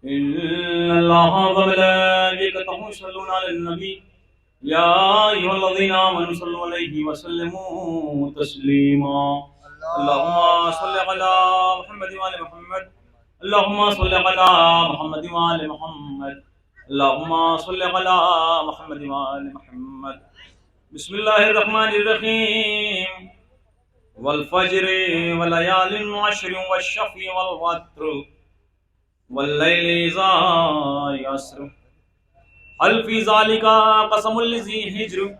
إن الله وملائكته يصلون على النبي يا أيها الذين آمنوا صلوا عليه وسلموا تسليما اللهم صل على محمد وآل محمد اللهم صل على محمد وآل محمد اللهم صل على محمد وآل محمد بسم الله الرحمن الرحيم والفجر وليال عشر والشفع والوتر والليل إذا يسر هل في ذلك قسم لذي حجر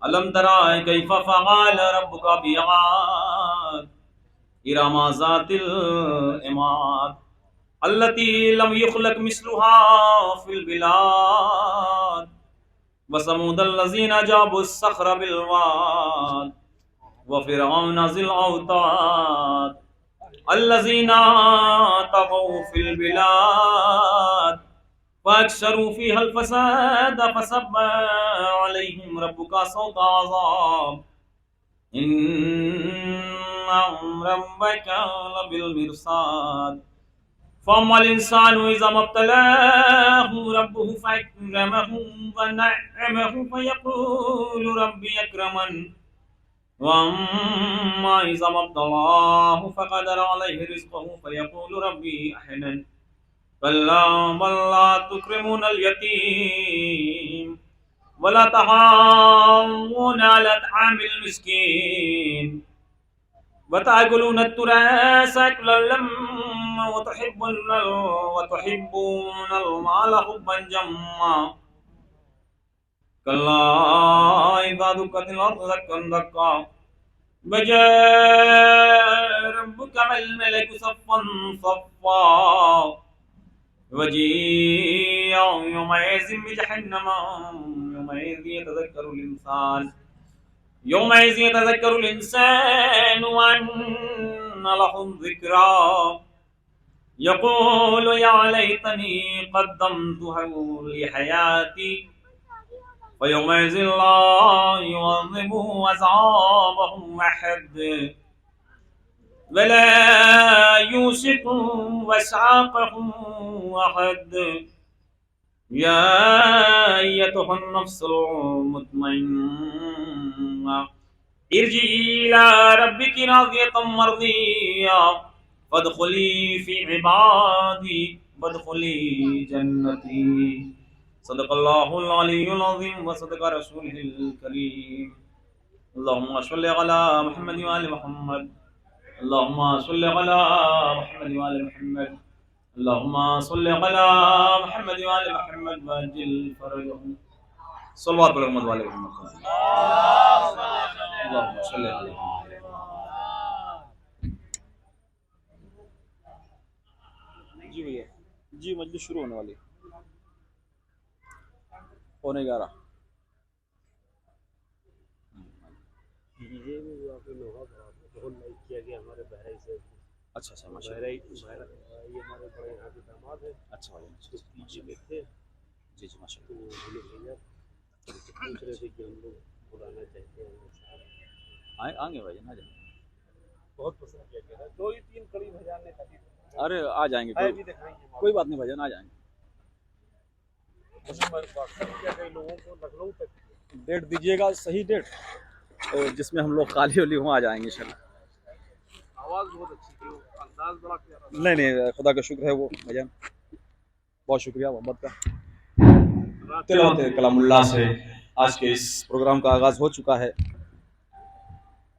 ألم تر كيف فعل ربك بعاد إرم ذات العماد التي لم يخلق مثلها في البلاد وثمود الذين جابوا الصخر بالواد وفرعون ذي الأوتاد الذين طغوا في البلاد فأكثروا فيها الفساد فصب عليهم ربك صوت عذاب إن ربك لبالمرصاد فأما الإنسان إذا ما ابتلاه ربه فأكرمه ونعمه فيقول ربي أكرمن وأما إذا ما ابتلاه فقدر عليه رزقه فيقول ربي أهنن كلا بل لا تكرمون اليتيم ولا تحاضون على طعام المسكين وتأكلون التراث أكلا لما وتحبون المال حبا جما كلا إذا دكت الأرض دكا دكا وجاء ربك والملك صفا صفا وجيء يومئذ بجهنم يومئذ يتذكر الإنسان وأنى له الذكرى يقول يا ليتني قدمت لحياتي فيومئذ لا يعذب عذابه أحد ولا يوثق وثاقه أحد يا أيتها النفس المطمئنة ارجعي إلى ربك راضية مرضية فادخلي في عبادي وادخلي جنتي صدق الله العلي العظيم وصدق رسوله الكريم اللهم صل على محمد وآل محمد اللهم صل على محمد وآل محمد اللهم صل على محمد وآل محمد وعجل فرجهم صلوات على محمد وآل محمد اللهم صل على جی بھیا جی مجلس شروع ہونے والی 11:15 کیا گیا ہمارے بہرائی سے اچھا اچھا ماشاء بہرائی یہ ہمارے بڑے یہاں کے داماد ہیں اچھا جی میں تھے جی جی ماشاء تو وہ بھیا پوچھ رہے تھے کہ ہم لوگ بلانا چاہتے ہیں اللہ آئیں گے بھائی آ جائیں بہت پسند کیا گیا 2-3 کڑی بھجان نے خرید ارے آ جائیں گے کوئی بات نہیں بھجن آ جائیں گے لوگوں کو لکھنؤ تک ڈیٹ دیجیے گا صحیح ڈیٹ تو جس میں ہم لوگ خالی ولی وہاں آ جائیں گے انشاءاللہ آواز بہت اچھی تھی انداز بڑا پیارا نہیں خدا کا شکر ہے وہ بھجن بہت شکریہ محمد کا تلاوت کلام اللہ سے آج کے اس پروگرام کا آغاز ہو چکا ہے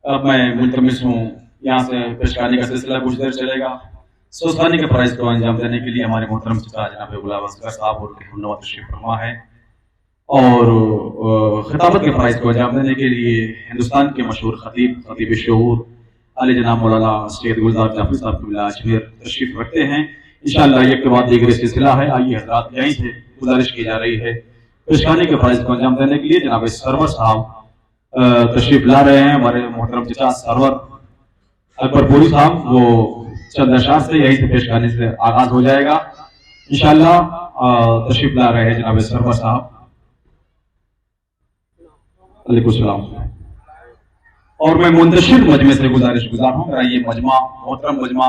اب میں ملتمس ہوں یہاں سے پیشکاری کا سلسلہ کچھ دیر چلے گا سوسانی کے فرائض کو انجام دینے کے لیے ہمارے محترم چچا جناب غلام اصغر صاحب اور رحمۃ تشریف فرما ہے اور خطابت کے فرائض کو انجام دینے کے لیے ہندوستان کے مشہور خطیب شعور علی جناب مولانا سید گلزار جعفری صاحب قبلہ اجمیر تشریف رکھتے ہیں انشاءاللہ ایک کے بعد دیگر سلسلہ ہے آئیے حضرات یہیں سے گزارش کی جا رہی ہے پیشکاری کے فرائض کو انجام دینے کے لیے جناب سرور صاحب تشریف لا رہے ہیں ہمارے محترم چچا سرور اکبر پوری صاحب وہ چند اشعار سے یہیں سے پیشکاری سے آغاز ہو جائے گا انشاءاللہ تشریف لا رہے ہیں جناب سرور صاحب علیکم السلام اور میں منتشر مجمع سے گزارش گزار ہوں میرا یہ مجمع محترم مجمع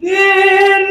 3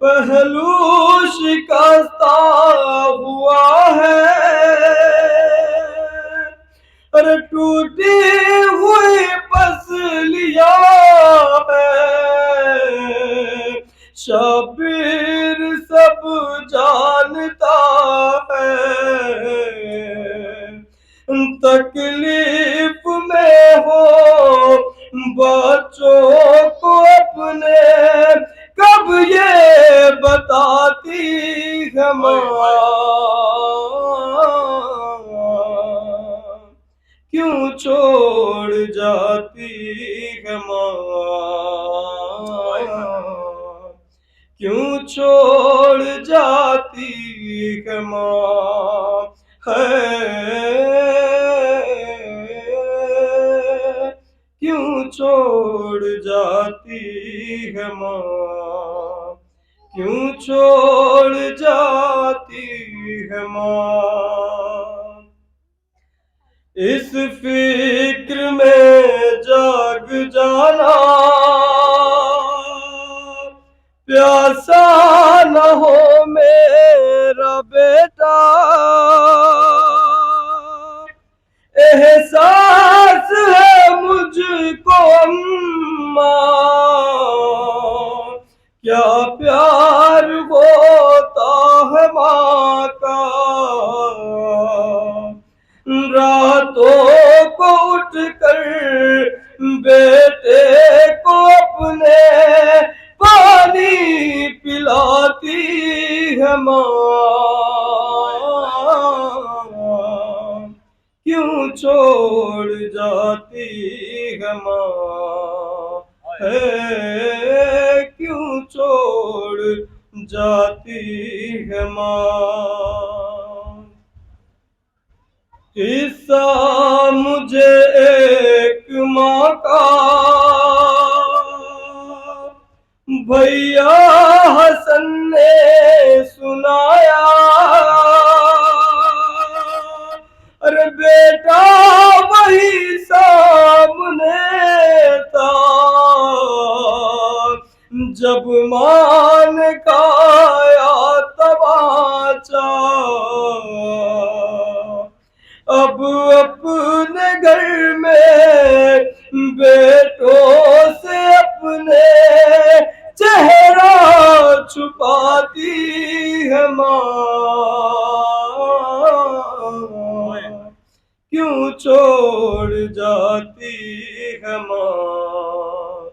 پہلو شکستہ ہوا ہے، ارے ٹوٹی ہوئی پسلیاں ہے، شبیر سب جانتا ہے، تکلیف میں ہو بچوں کو اپنے کب یہ بتاتی ہے ماں، کیوں چھوڑ جاتی ہے ماں، کیوں چھوڑ جاتی ہے ماں، کیوں چھوڑ جاتی ہے ماں، کیوں چھوڑ جاتی ہے ماں، اس فکر میں جاگ جانا پیاسا نہ ہو میرا بیٹا، احساس ہے مجھ کو اماں، کیا پیار ہوتا ہے ماں کا، راتوں کو اٹھ کر بیٹے کو اپنے پانی پلاتی ہے ماں، کیوں چھوڑ جاتی ہے ماں، کیوں چھوڑ جاتی ہے ماں، قصہ مجھے ایک ماں کا بھیا حسن نے سنایا، ارے بیٹا وہی سامنے تھا جب ماں نے کھایا تماچا، اب اپنے گھر میں بیٹوں سے اپنے چہرہ چھپاتی ہے ماں، کیوں چھوڑ جاتی ہے ماں،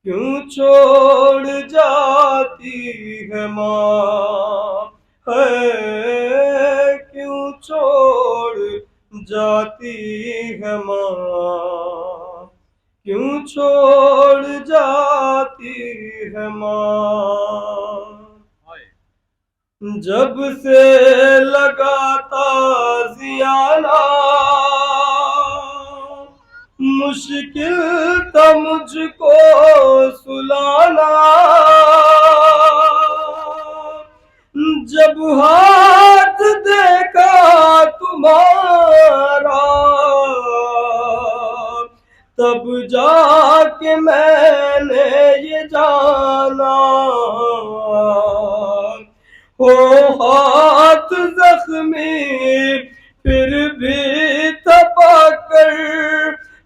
کیوں چھوڑ جاتی ہے ماں، کیوں چھوڑ جاتی ہے ماں، کیوں چھوڑ جاتی ہے ماں، جب سے لگا تازیانہ مشکل تھا مجھ کو سلانا، جب ہاتھ دیکھا تمہارا تب جا کے میں نے یہ جانا، ہو ہاتھ زخمی پھر بھی تھپا کر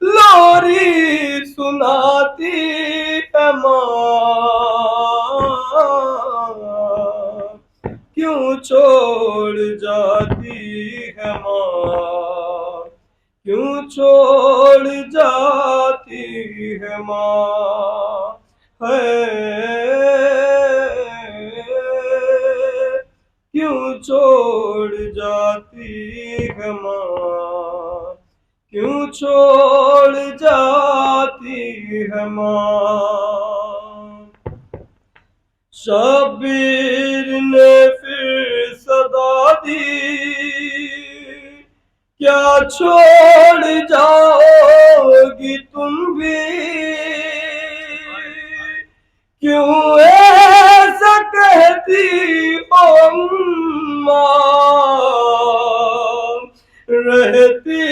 لوری سناتی ہے ماں، کیوں چھوڑ جاتی ہے ماں، کیوں چھوڑ جاتی ہے ماں، کیوں چھوڑ جاتی ہے ماں، کیوں چھوڑ جاتی ہے ماں، شبیر نے پھر صدا دی، کیا چھوڑ جاؤ گی تم بھی، کیوں ایسا کہتی ہو اماں، رہتی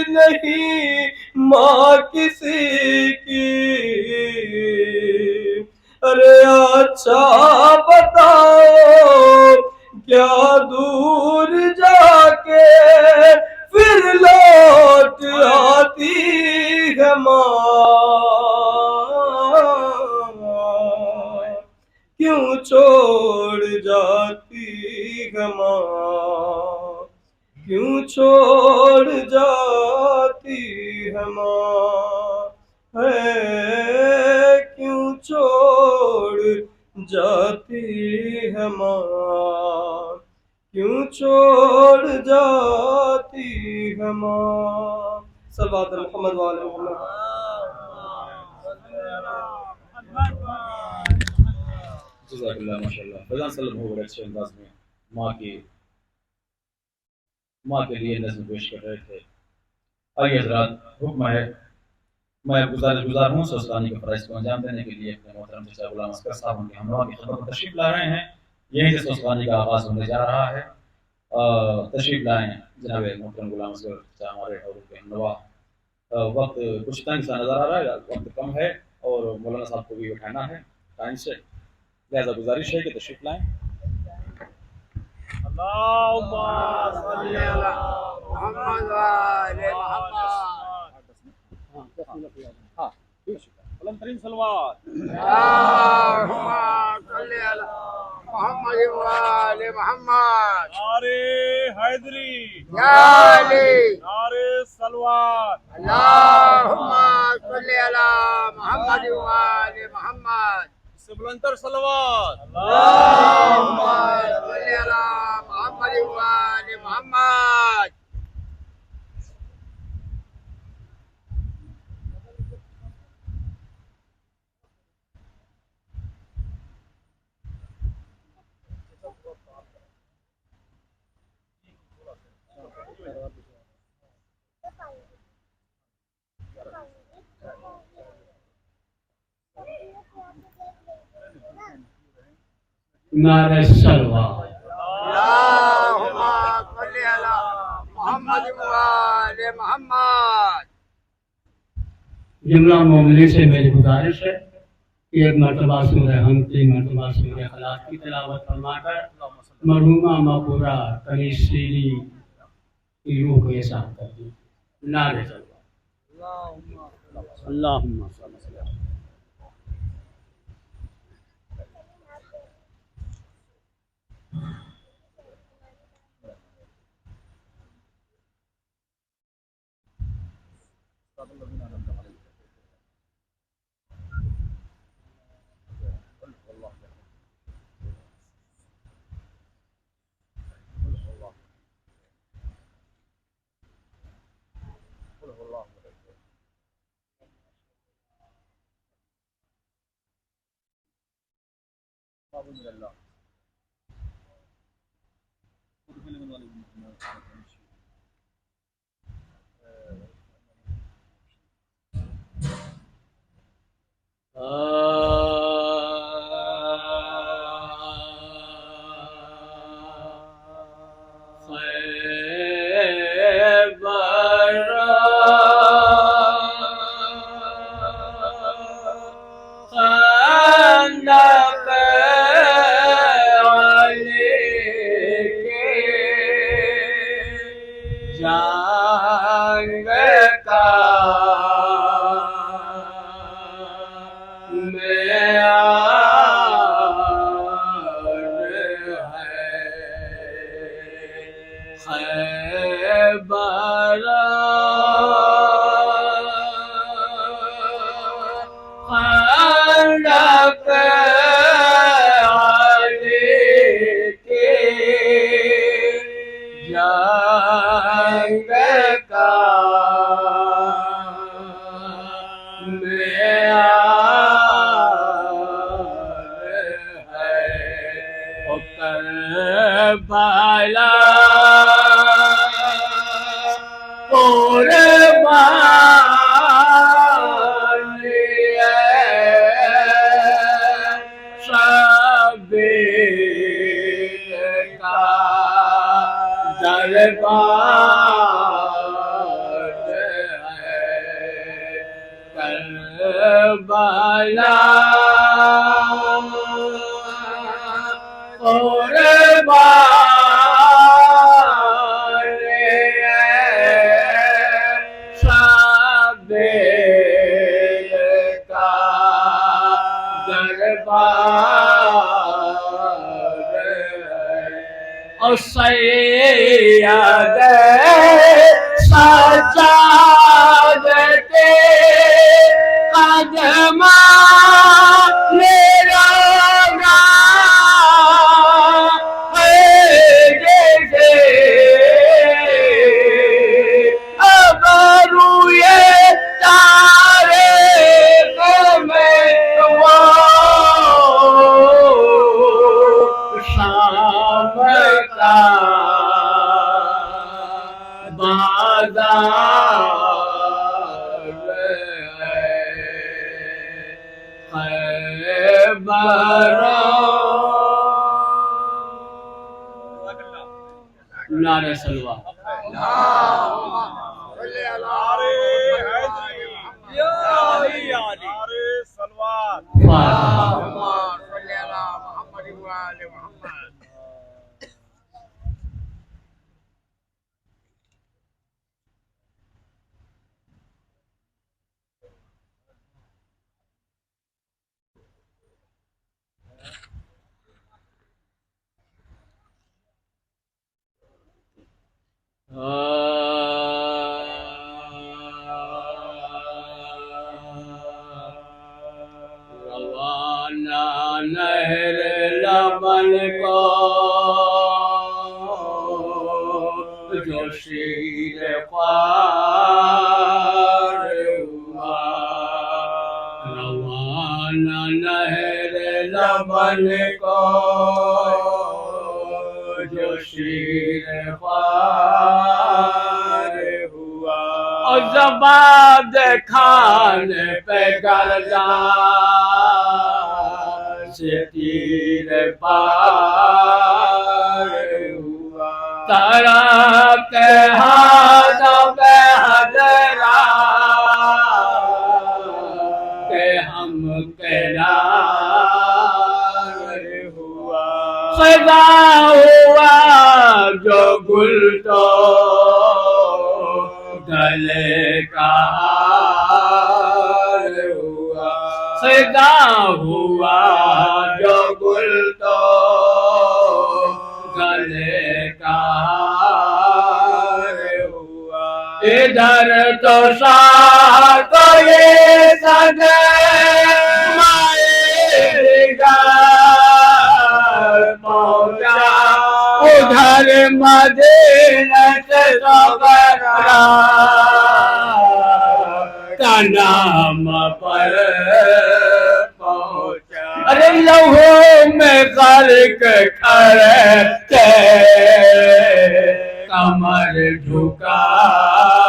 نہیں ماں کسی کی، ارے اچھا بتاؤ کیا دور جا کے پھر لوٹ آتی ہے ماں، کیوں چھوڑ جاتی ہے ماں، کیوں چھوڑ جاتی ہے ماں، ہے کیوں چھوڑ جاتی ہے ماں، کیوں چھوڑ جاتی ہے ماں۔ صلوات محمد وعلی محمد۔ جزاک اللہ ماشاء اللہ فیضان صاحب بہت بڑے اچھے انداز میں ماں کے لیے نظم پیش کر رہے تھے۔ آئیے حضرات حکم ہے میں گزار ہوں سوستانی کے فرائض کو انجام دینے کے لیے اپنے محترم چچا غلام اصغر صاحب ان کے ہمراہ کی خدمت میں تشریف لا رہے ہیں۔ یہیں سے سوستانی کا آغاز ہونے جا رہا ہے۔ تشریف لائیں جناب محترم غلام اصغر چچا ہمارے اور کے ہمراہ۔ وقت کچھ تنگ سا نظر آ رہا ہے، وقت کم ہے اور مولانا صاحب کو بھی اٹھانا ہے ٹائم سے، لہذا گزارش ہے کہ تشریف لائیں۔ اللهم صل على محمد وعلى محمد بلند ترین صلوات اللهم صل على محمد وعلى محمد نعرے حیدری یا علی نعرے صلوات اللهم صل على محمد وعلى محمد سے بلندر صلوات اللهم صل على محمد وعلى محمد۔ نعرہ صلوات۔ اللهم صل على محمد وعلى محمد۔ جملہ مومنین سے میری گزارش ہے کہ ایک مرتبہ سورہ حمد، 3 مرتبہ سورہ اخلاص کی تلاوت فرما کر مرحومہ مقبورہ کنیز شیری کی روح کو یہ صاف کر دی۔ نعرہ صلوات۔ اللہم صل علی کربلا اور سید سجاد کے قدمان لگا ہے جیسے اب روئے تاریخ میں وہ شام کا بازار خیبر نعرہ سلوات روانہ نہر لبن کو جو شیر خوار ہوا روانہ نہر لبن کو جو شیر خوار ہوا اور زبان کھانے پہ گردان سے تیر پار ہوا طرف ہاتھ پہ حضرات کہ ہم قرار ہوا خدا ہوا جو گل تو گلے کا ہار ہوا خدا ہوا جو گل تو گلے کا ہار ہوا ادھر تو شاہ کو یہ سجے پہنچا ادھر مدینہ سے صبرا کا نام پر پہنچا ارے لوہوں میں غرق کھڑے تھے کمر جھکائے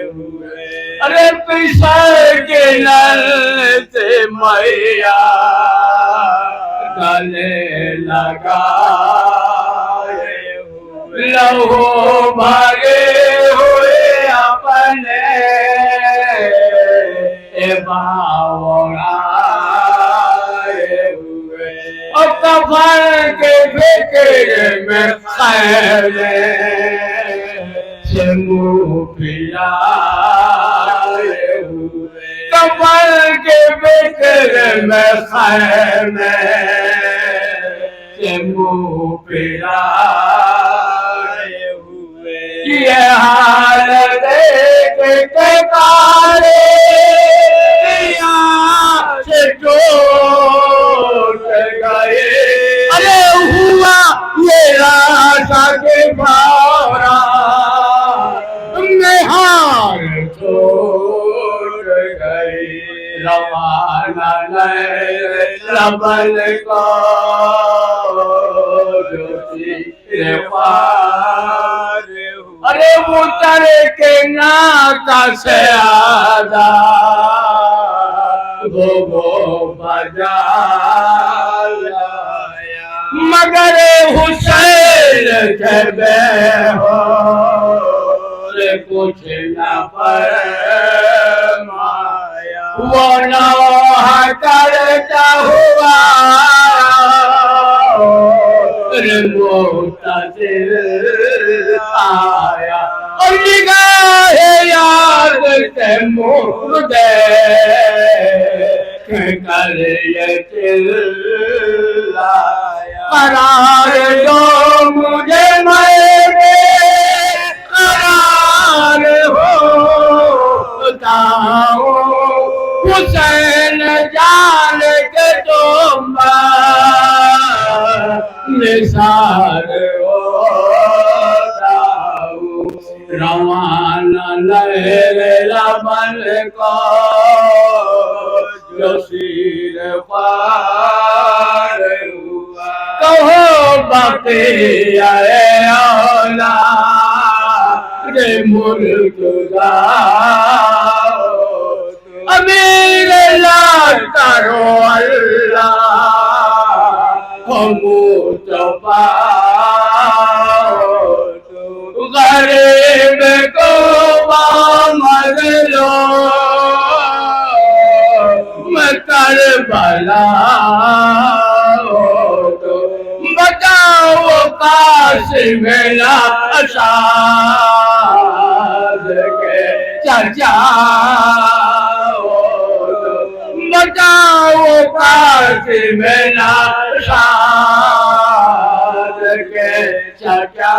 ہوئے ارے پسر کے نل سے میاں گلے لگائے ہوئے لہو بھرے ہوئے اپنے باوڑائے ہوئے اور کفن کے فکر میں خیر سے منہ پھیرائے ہوئے کفن کے فکر میں خیر سے منہ پھیرائے ہوئے یہ حال دیکھ کے کارے سے ٹوٹ گئے ارے ہوا یہ راستہ کے بھاورا میں ہار چھوڑ گئی روانہ نہر لبن کو جو شیر خوار ہوا ارے اتر کے ناکا سے آزاد وہ بجا لایا مگر حسین کے بے ہوش کچھ نہ فرمایا وہ نوح کرتا ہوا معتزل آیا اور نگاہ یاد سے مردے کر یہ چلایا قرار دو مجھے میں بے قرار ہوتا ہوں حسین جان کے تم نثار ہوتا ہوں روانہ لہر لبن کو جو شیر خوار ہوا کہو بقیہ اولاد ملک امیر لال کرو اللہ مصطفیٰ غریب کو مظلوم کربلا تو بتاؤ قاسم الاشاد کے چرچا بتاؤ قاسم الاشاد کے چرچا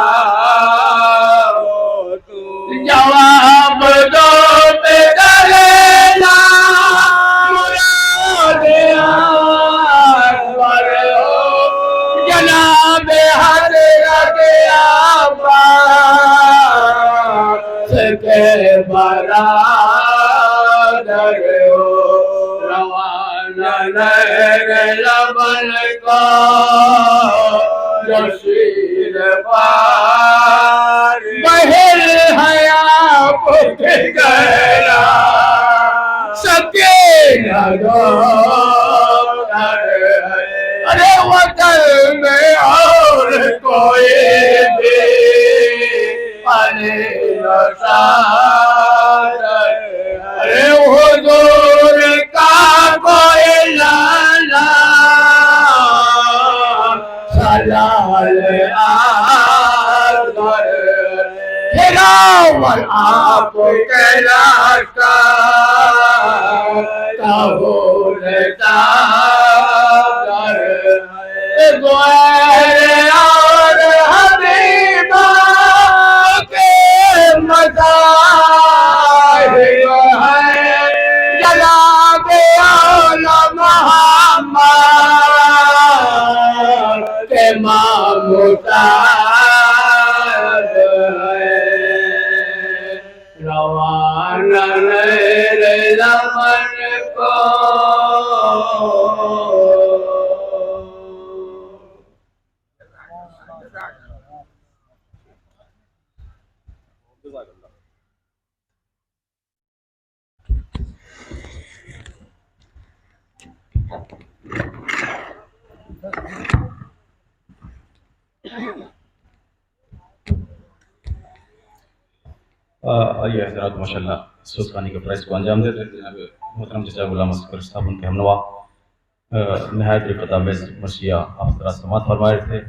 جواب دو بدلنا مراد اکبر ہو جناب حضرت عباس کے برادر ہو روانہ لہر لبن کو جو شیر پار بہل حیا پک گیا سکینہ دو ارے وطن میں اور کوئی بھی ارے حضور کا کوئی لالا سلال آدھر ہراول آپ کے لاشتا کہولتا غیر اور حبیبہ کے مظاہر ہے جناب اولا محمد کے مامتاز ہے روانہ لہر لمن کو آئیے حضرات ماشاءاللہ سوزخانی کے پرائز کو انجام دیتے ہیں جناب محترم چچا غلام اصغر صاحب ان کے ہمنوا نہایت رفت آمیز مرثیہ آپ حضرات سماعت فرما رہے تھے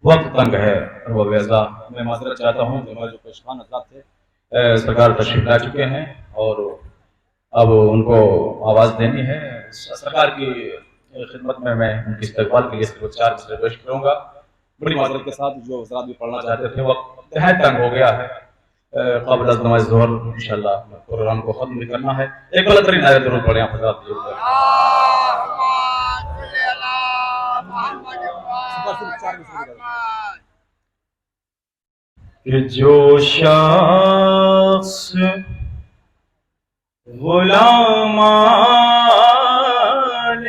وقت تنگ ہے اور ویزا میں معذرت چاہتا ہوں کہ ہمارے جو پیشخوان حضرات تھے سرکار تشریف لا چکے ہیں اور اب ان کو آواز دینی ہے سرکار کی خدمت میں ان کی استقبال کے لیے صرف 4 مصرے پیش کروں گا بڑی معذرت کے ساتھ جو حضرات بھی پڑھنا چاہتے تھے وقت نہایت تنگ ہو گیا ہے قبل از نماز ظہر انشاءاللہ پروگرام کو ختم بھی کرنا ہے ایک بلند ترین نعرہ درود پڑھیں آپ حضرات کہ جو شخص غلامان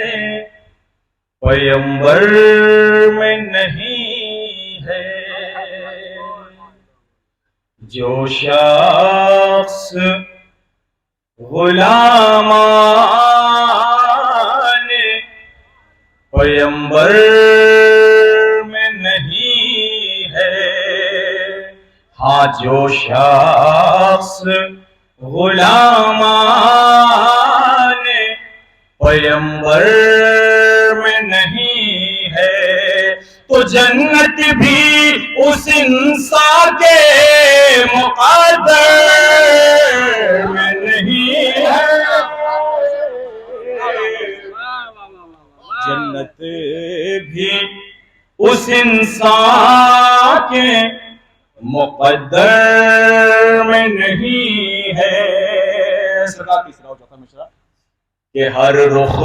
پیمبر میں نہیں ہے جو شخص غلامان پیمبر میں نہیں ہے ہاں جو شخص غلامان پیمبر میں نہیں ہے تو جنت بھی اس انسان کے مقدر میں نہیں ہے جنت بھی اس انسان کے مقدر میں نہیں ہے. سرکار تیسرا اور چوتھا مشرا کہ ہر رخ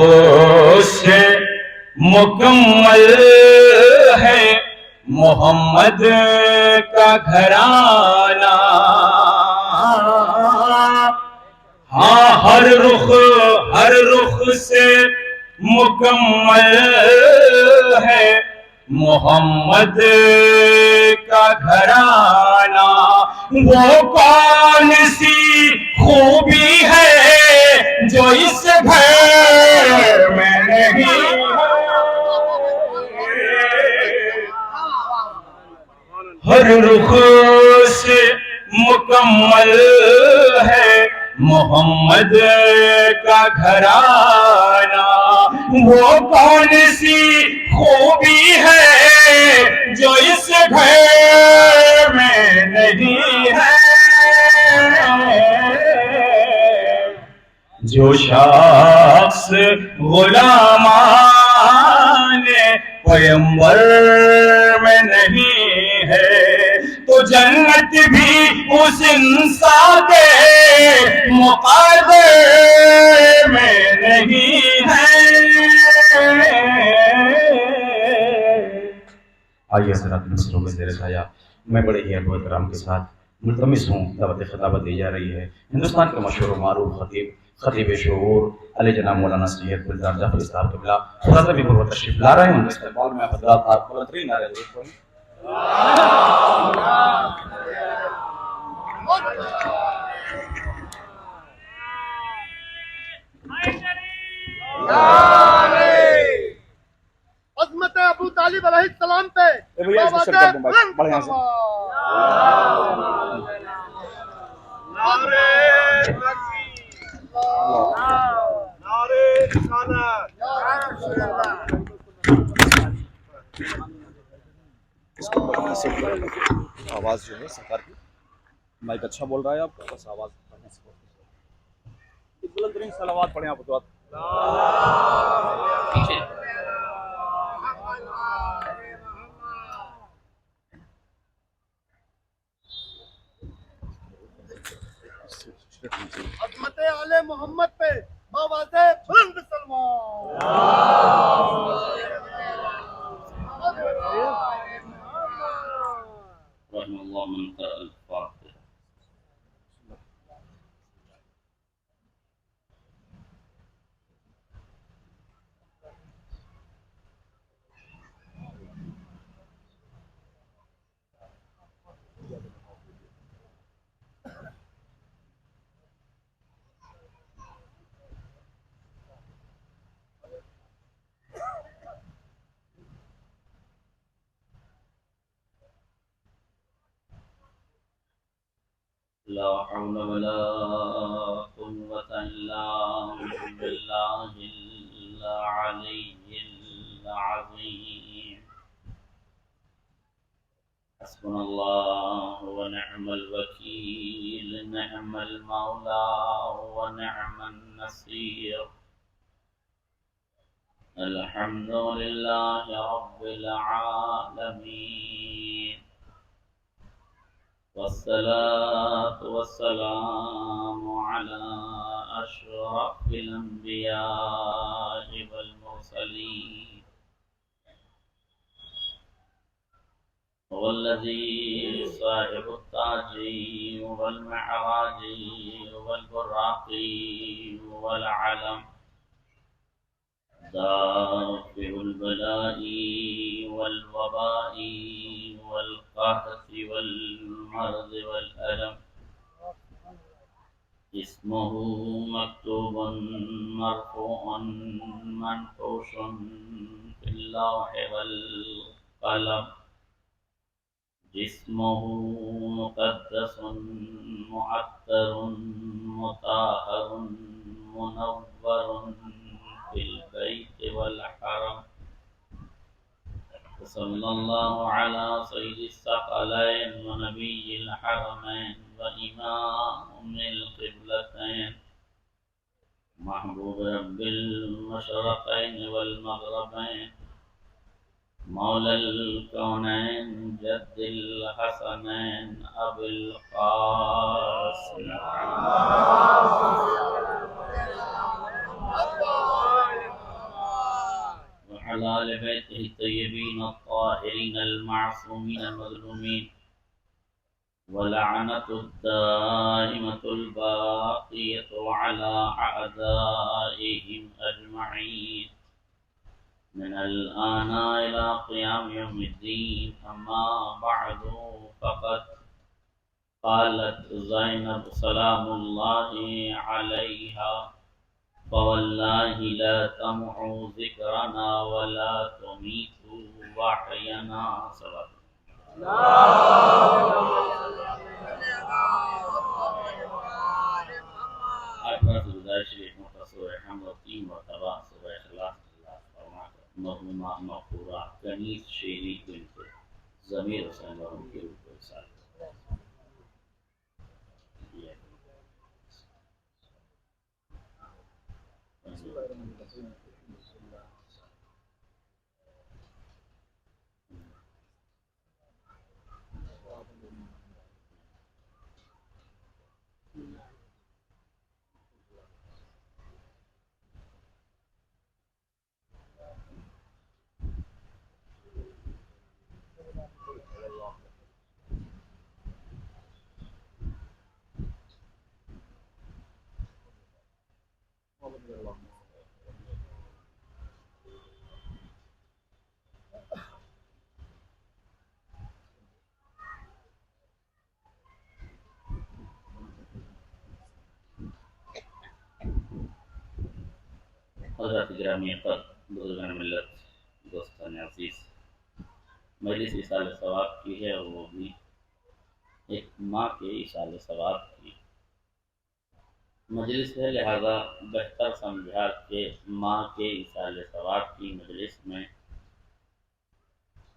سے مکمل ہے محمد کا گھرانہ. ہاں ہر رخ سے مکمل ہے محمد کا گھرانہ. وہ کون سی خوبی ہے جو اس گھر میں نہیں ہے. ہر رخ سے مکمل ہے محمد کا گھرانہ. وہ کون سی خوبی ہے جو اس گھر میں نہیں ہے. جو شخص غلامان پیمبر میں نہیں ہے تو جنت بھی اس انسان کے مقدر میں نہیں ہے. آئیے حضرات مصروں میں زیر سایہ میں بڑے ہی ادب و احترام کے ساتھ ملتمس ہوں دعوت خطابت دی جا رہی ہے ہندوستان کے مشہور و معروف خطیب شعور علی جناب مولانا سید گلزار جعفری صاحب قبلہ خلاصہ بھی پر تشریف لا رہے ہیں. ان کے استقبال میں حضرات آپ بلندترین نعرے ضرور پڑھیں. عظمت ابو طالب علیہ السلام پہ بھیا اس کو سیٹ کر دوں بھائی بڑھ یہاں سے. اس کو بڑھیا سیٹ کر دیں. آواز جو ہے سرکار کی مائک اچھا بول رہا ہے آپ بس آواز بڑھیا سے بلندترین صلوات پڑھیں آپ. عظمت آل محمد پہ آواز بلند سلمان. رحم اللہ من قرأ الفاتحہ. لا حول ولا قوة إلا بالله العلي العظيم. حسبنا الله ونعم الوكيل نعم المولى ونعم النصير. الحمد لله رب العالمين والصلاة والسلام على أشرف الأنبياء والمرسلين والذي صاحب التاج والمعراج والبراق والعلم دافع البلاء والوباء والقحط والمرض والألم. اسمه مكتوب مرفوع منقوش في اللوح والقلم. جسمه مقدس معطر مطهر منور في البيت والحرم. صلى الله على سيد الثقلين ونبي الحرمين وإمام القبلتين محبوب رب المشرقين والمغربين مولا الكونين جد الحسنين أبي القاسم وعلى آل بيته الطيبين الطاهرين المعصومين المظلومين ولعنة الدائمة الباقية على أعدائهم أجمعين من الآن إلى قيام يوم الدين. أما بعد فقد قالت زينب سلام الله عليها فوالله لا تمحوا ذكرنا ولا تميتوا وحينا. صلى شریف مختصر حمد و 3 مرتبہ سورہ اخلاص مرحومہ مغفورہ کنیز شیری بنت ضمیر حسین مرحوم کی روح کو ارسال حضرت گرامی قدر بزرگان ملت دوستان عزیز، مجلس ایصال ثواب کی ہے اور وہ بھی ایک ماں کے ایصال ثواب کی مجلس ہے، لہذا بہتر سمجھا کہ ماں کے ایصال ثواب کی مجلس میں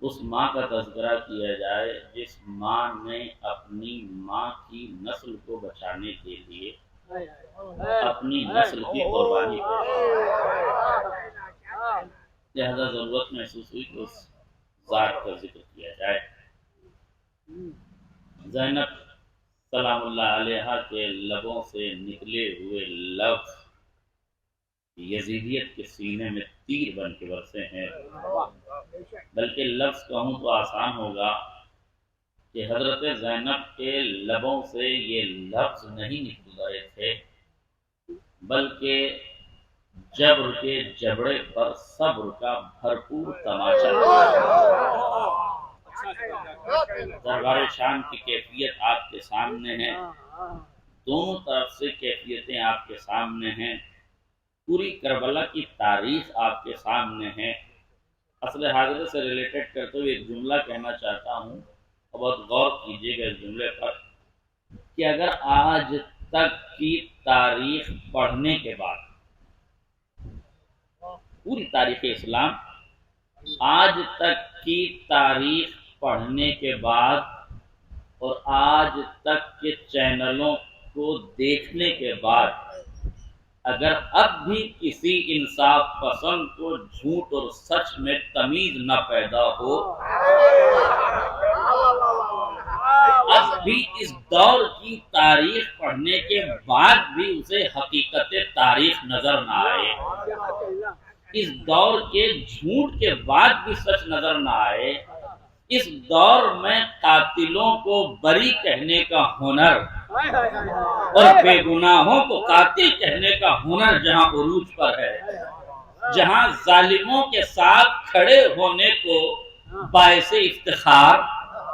اس ماں کا تذکرہ کیا جائے جس ماں نے اپنی ماں کی نسل کو بچانے کے لیے اپنی نسل کی قربانی کی، لہذا ضرورت محسوس ہوئی کہ اس ذات کا ذکر کیا جائے۔ زینب سلام اللہ علیہا کے لبوں سے نکلے ہوئے لفظ یزیدیت کے سینے میں تیر بن کے برسے ہیں، بلکہ لفظ کہوں تو آسان ہوگا کہ حضرت زینب کے لبوں سے یہ لفظ نہیں نکل رہے تھے، بلکہ جبر کے جبڑے پر صبر کا بھرپور تماشا تھا۔ دربار شان کی کیفیت آپ کے سامنے ہے، دونوں طرف سے کیفیتیں آپ کے سامنے ہیں، پوری کربلا کی تاریخ آپ کے سامنے ہے۔ اصل حاضر سے ریلیٹڈ کرتے ہوئے ایک جملہ کہنا چاہتا ہوں اور بہت غور کیجیے گا اس جملے پر کہ اگر آج تک کی تاریخ پڑھنے کے بعد، پوری تاریخ اسلام، آج تک کی تاریخ پڑھنے کے بعد اور آج تک کے چینلوں کو دیکھنے کے بعد اگر اب بھی کسی انصاف پسند کو جھوٹ اور سچ میں تمیز نہ پیدا ہو، اب بھی اس دور کی تاریخ پڑھنے کے بعد بھی اسے حقیقت تاریخ نظر نہ آئے، اس دور کے جھوٹ کے بعد بھی سچ نظر نہ آئے، اس دور میں قاتلوں کو بری کہنے کا ہنر اور بے گناہوں کو قاتل کہنے کا ہنر جہاں عروج پر ہے، جہاں ظالموں کے ساتھ کھڑے ہونے کو باعث افتخار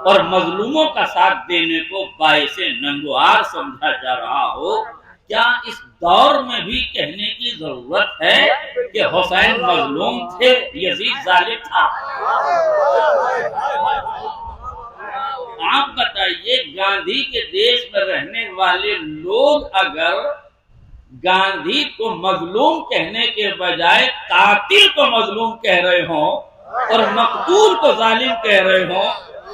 اور مظلوموں کا ساتھ دینے کو باعث ننگوار سمجھا جا رہا ہو، کیا اس دور میں بھی کہنے کی ضرورت ہے کہ حسین مظلوم تھے، یزید ظالم تھا؟ آپ بتائیے، گاندھی کے دیش میں رہنے والے لوگ اگر گاندھی کو مظلوم کہنے کے بجائے قاتل کو مظلوم کہہ رہے ہوں اور مقتول کو ظالم کہہ رہے ہوں،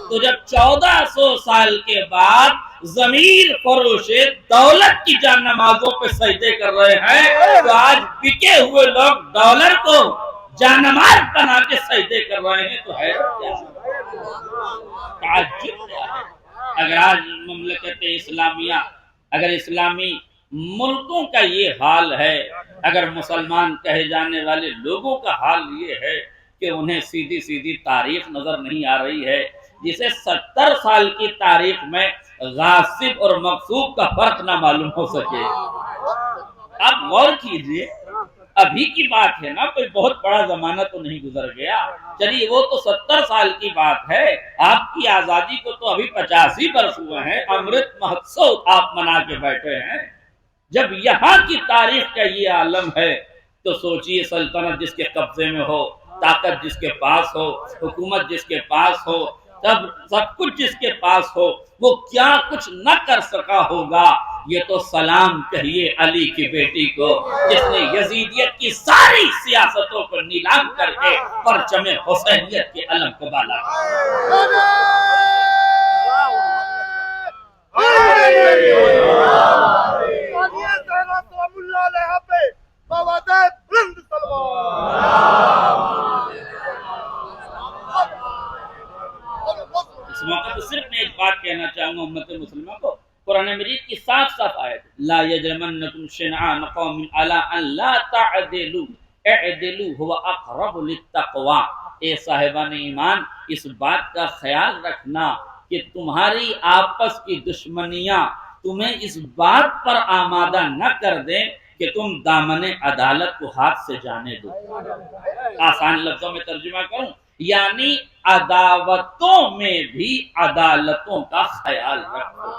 تو جب 1400 سال کے بعد ضمیر فروش دولت کی جان نمازوں پہ سجدے کر رہے ہیں، تو آج بکے ہوئے لوگ ڈالر کو جانماز بنا کے سجدے کر رہے ہیں تو حیرت کیا ہے، تعجب کیا ہے۔ اگر آج مملکت اسلامیہ، اگر اسلامی ملکوں کا یہ حال ہے، اگر مسلمان کہے جانے والے لوگوں کا حال یہ ہے کہ انہیں سیدھی سیدھی تاریخ نظر نہیں آ رہی ہے، جسے 70 سال کی تاریخ میں غاصب اور مغصوب کا فرق نہ معلوم ہو سکے۔ آپ غور کیجئے، ابھی کی بات ہے نا، کوئی بہت بڑا زمانہ تو نہیں گزر گیا، چلیے وہ تو 70 سال کی بات ہے، آپ کی آزادی کو تو ابھی 85 برس ہوئے ہیں، امرت مہوتسو آپ منا کے بیٹھے ہیں۔ جب یہاں کی تاریخ کا یہ عالم ہے تو سوچئے سلطنت جس کے قبضے میں ہو، طاقت جس کے پاس ہو، حکومت جس کے پاس ہو، سب کچھ جس کے پاس ہو، وہ کیا کچھ نہ کر سکا ہوگا۔ یہ تو سلام کہیے علی کی بیٹی کو، جس نے یزیدیت کی ساری سیاستوں کو نیلام کر کے پرچم حسینیت کے علم کو بالا کیا۔ اس موقع پر صرف میں ایک بات کہنا چاہوں گا امت مسلمہ کو، قرآن مجید کی صاف صاف آیت، لا یجرمنکم شنآن قوم علی ان لا تعدلوا اعدلوا هو اقرب للتقوی۔ اے صاحبان ایمان، اس بات کا خیال رکھنا کہ تمہاری آپس کی دشمنیاں تمہیں اس بات پر آمادہ نہ کر دیں کہ تم دامن عدالت کو ہاتھ سے جانے دو۔ آسان لفظوں میں ترجمہ کروں، یعنی عداوتوں میں بھی عدالتوں کا خیال رکھو۔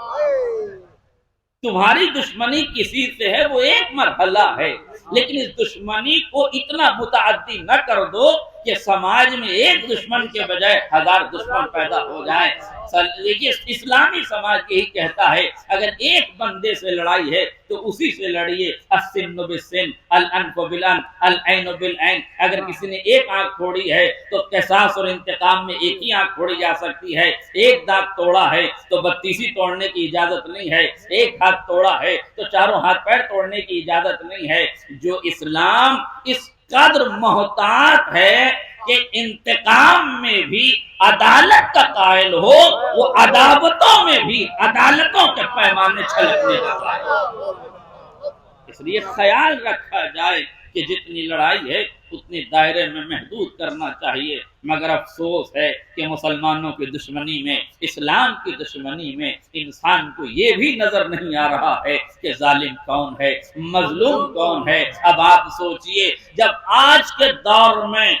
تمہاری دشمنی کسی سے ہے وہ ایک مرحلہ ہے، لیکن اس دشمنی کو اتنا متعدی نہ کر دو کہ سماج میں ایک دشمن کے بجائے 1000 دشمن پیدا ہو جائیں۔ دیکھیے اسلامی سماج یہی کہتا ہے اگر ایک بندے سے لڑائی ہے تو اسی سے لڑیے، السن بالسن، الانف بالانف، العین بالعین۔ اگر کسی نے ایک آنکھ پھوڑی ہے تو قصاص اور انتقام میں ایک ہی آنکھ پھوڑی جا سکتی ہے۔ ایک دانت توڑا ہے تو 32 توڑنے کی اجازت نہیں ہے، ایک ہاتھ توڑا ہے تو چاروں ہاتھ پیر توڑنے کی اجازت نہیں ہے۔ جو اسلام اس قدر محتاط ہے کہ انتقام میں بھی عدالت کا قائل ہو، وہ عداوتوں میں بھی عدالتوں کے پیمانے چھلکنے لگا ہے۔ اس لیے خیال رکھا جائے کہ جتنی لڑائی ہے اتنی دائرے میں محدود کرنا چاہیے، مگر افسوس ہے کہ مسلمانوں کی دشمنی میں، اسلام کی دشمنی میں انسان کو یہ بھی نظر نہیں آ رہا ہے کہ ظالم کون ہے، مظلوم کون ہے۔ اب آپ سوچئے جب آج کے دور میں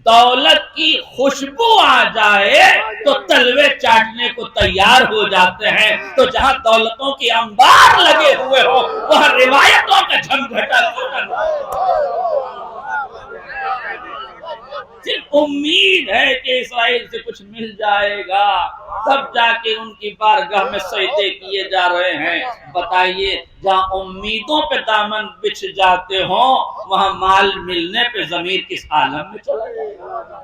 دولت کی خوشبو آ جائے تو تلوے چاٹنے کو تیار ہو جاتے ہیں، تو جہاں دولتوں کے انبار لگے ہوئے ہو وہاں روایتوں کا جھمگھٹا کیوں نہ ہو؟ صرف امید ہے کہ اسرائیل سے کچھ مل جائے گا، تب جا کے ان کی بارگاہ میں سجدے کیے جا رہے ہیں۔ بتائیے جہاں امیدوں پہ دامن بچھ جاتے ہوں وہاں مال ملنے پہ ضمیر کس عالم میں چلا جائے گا؟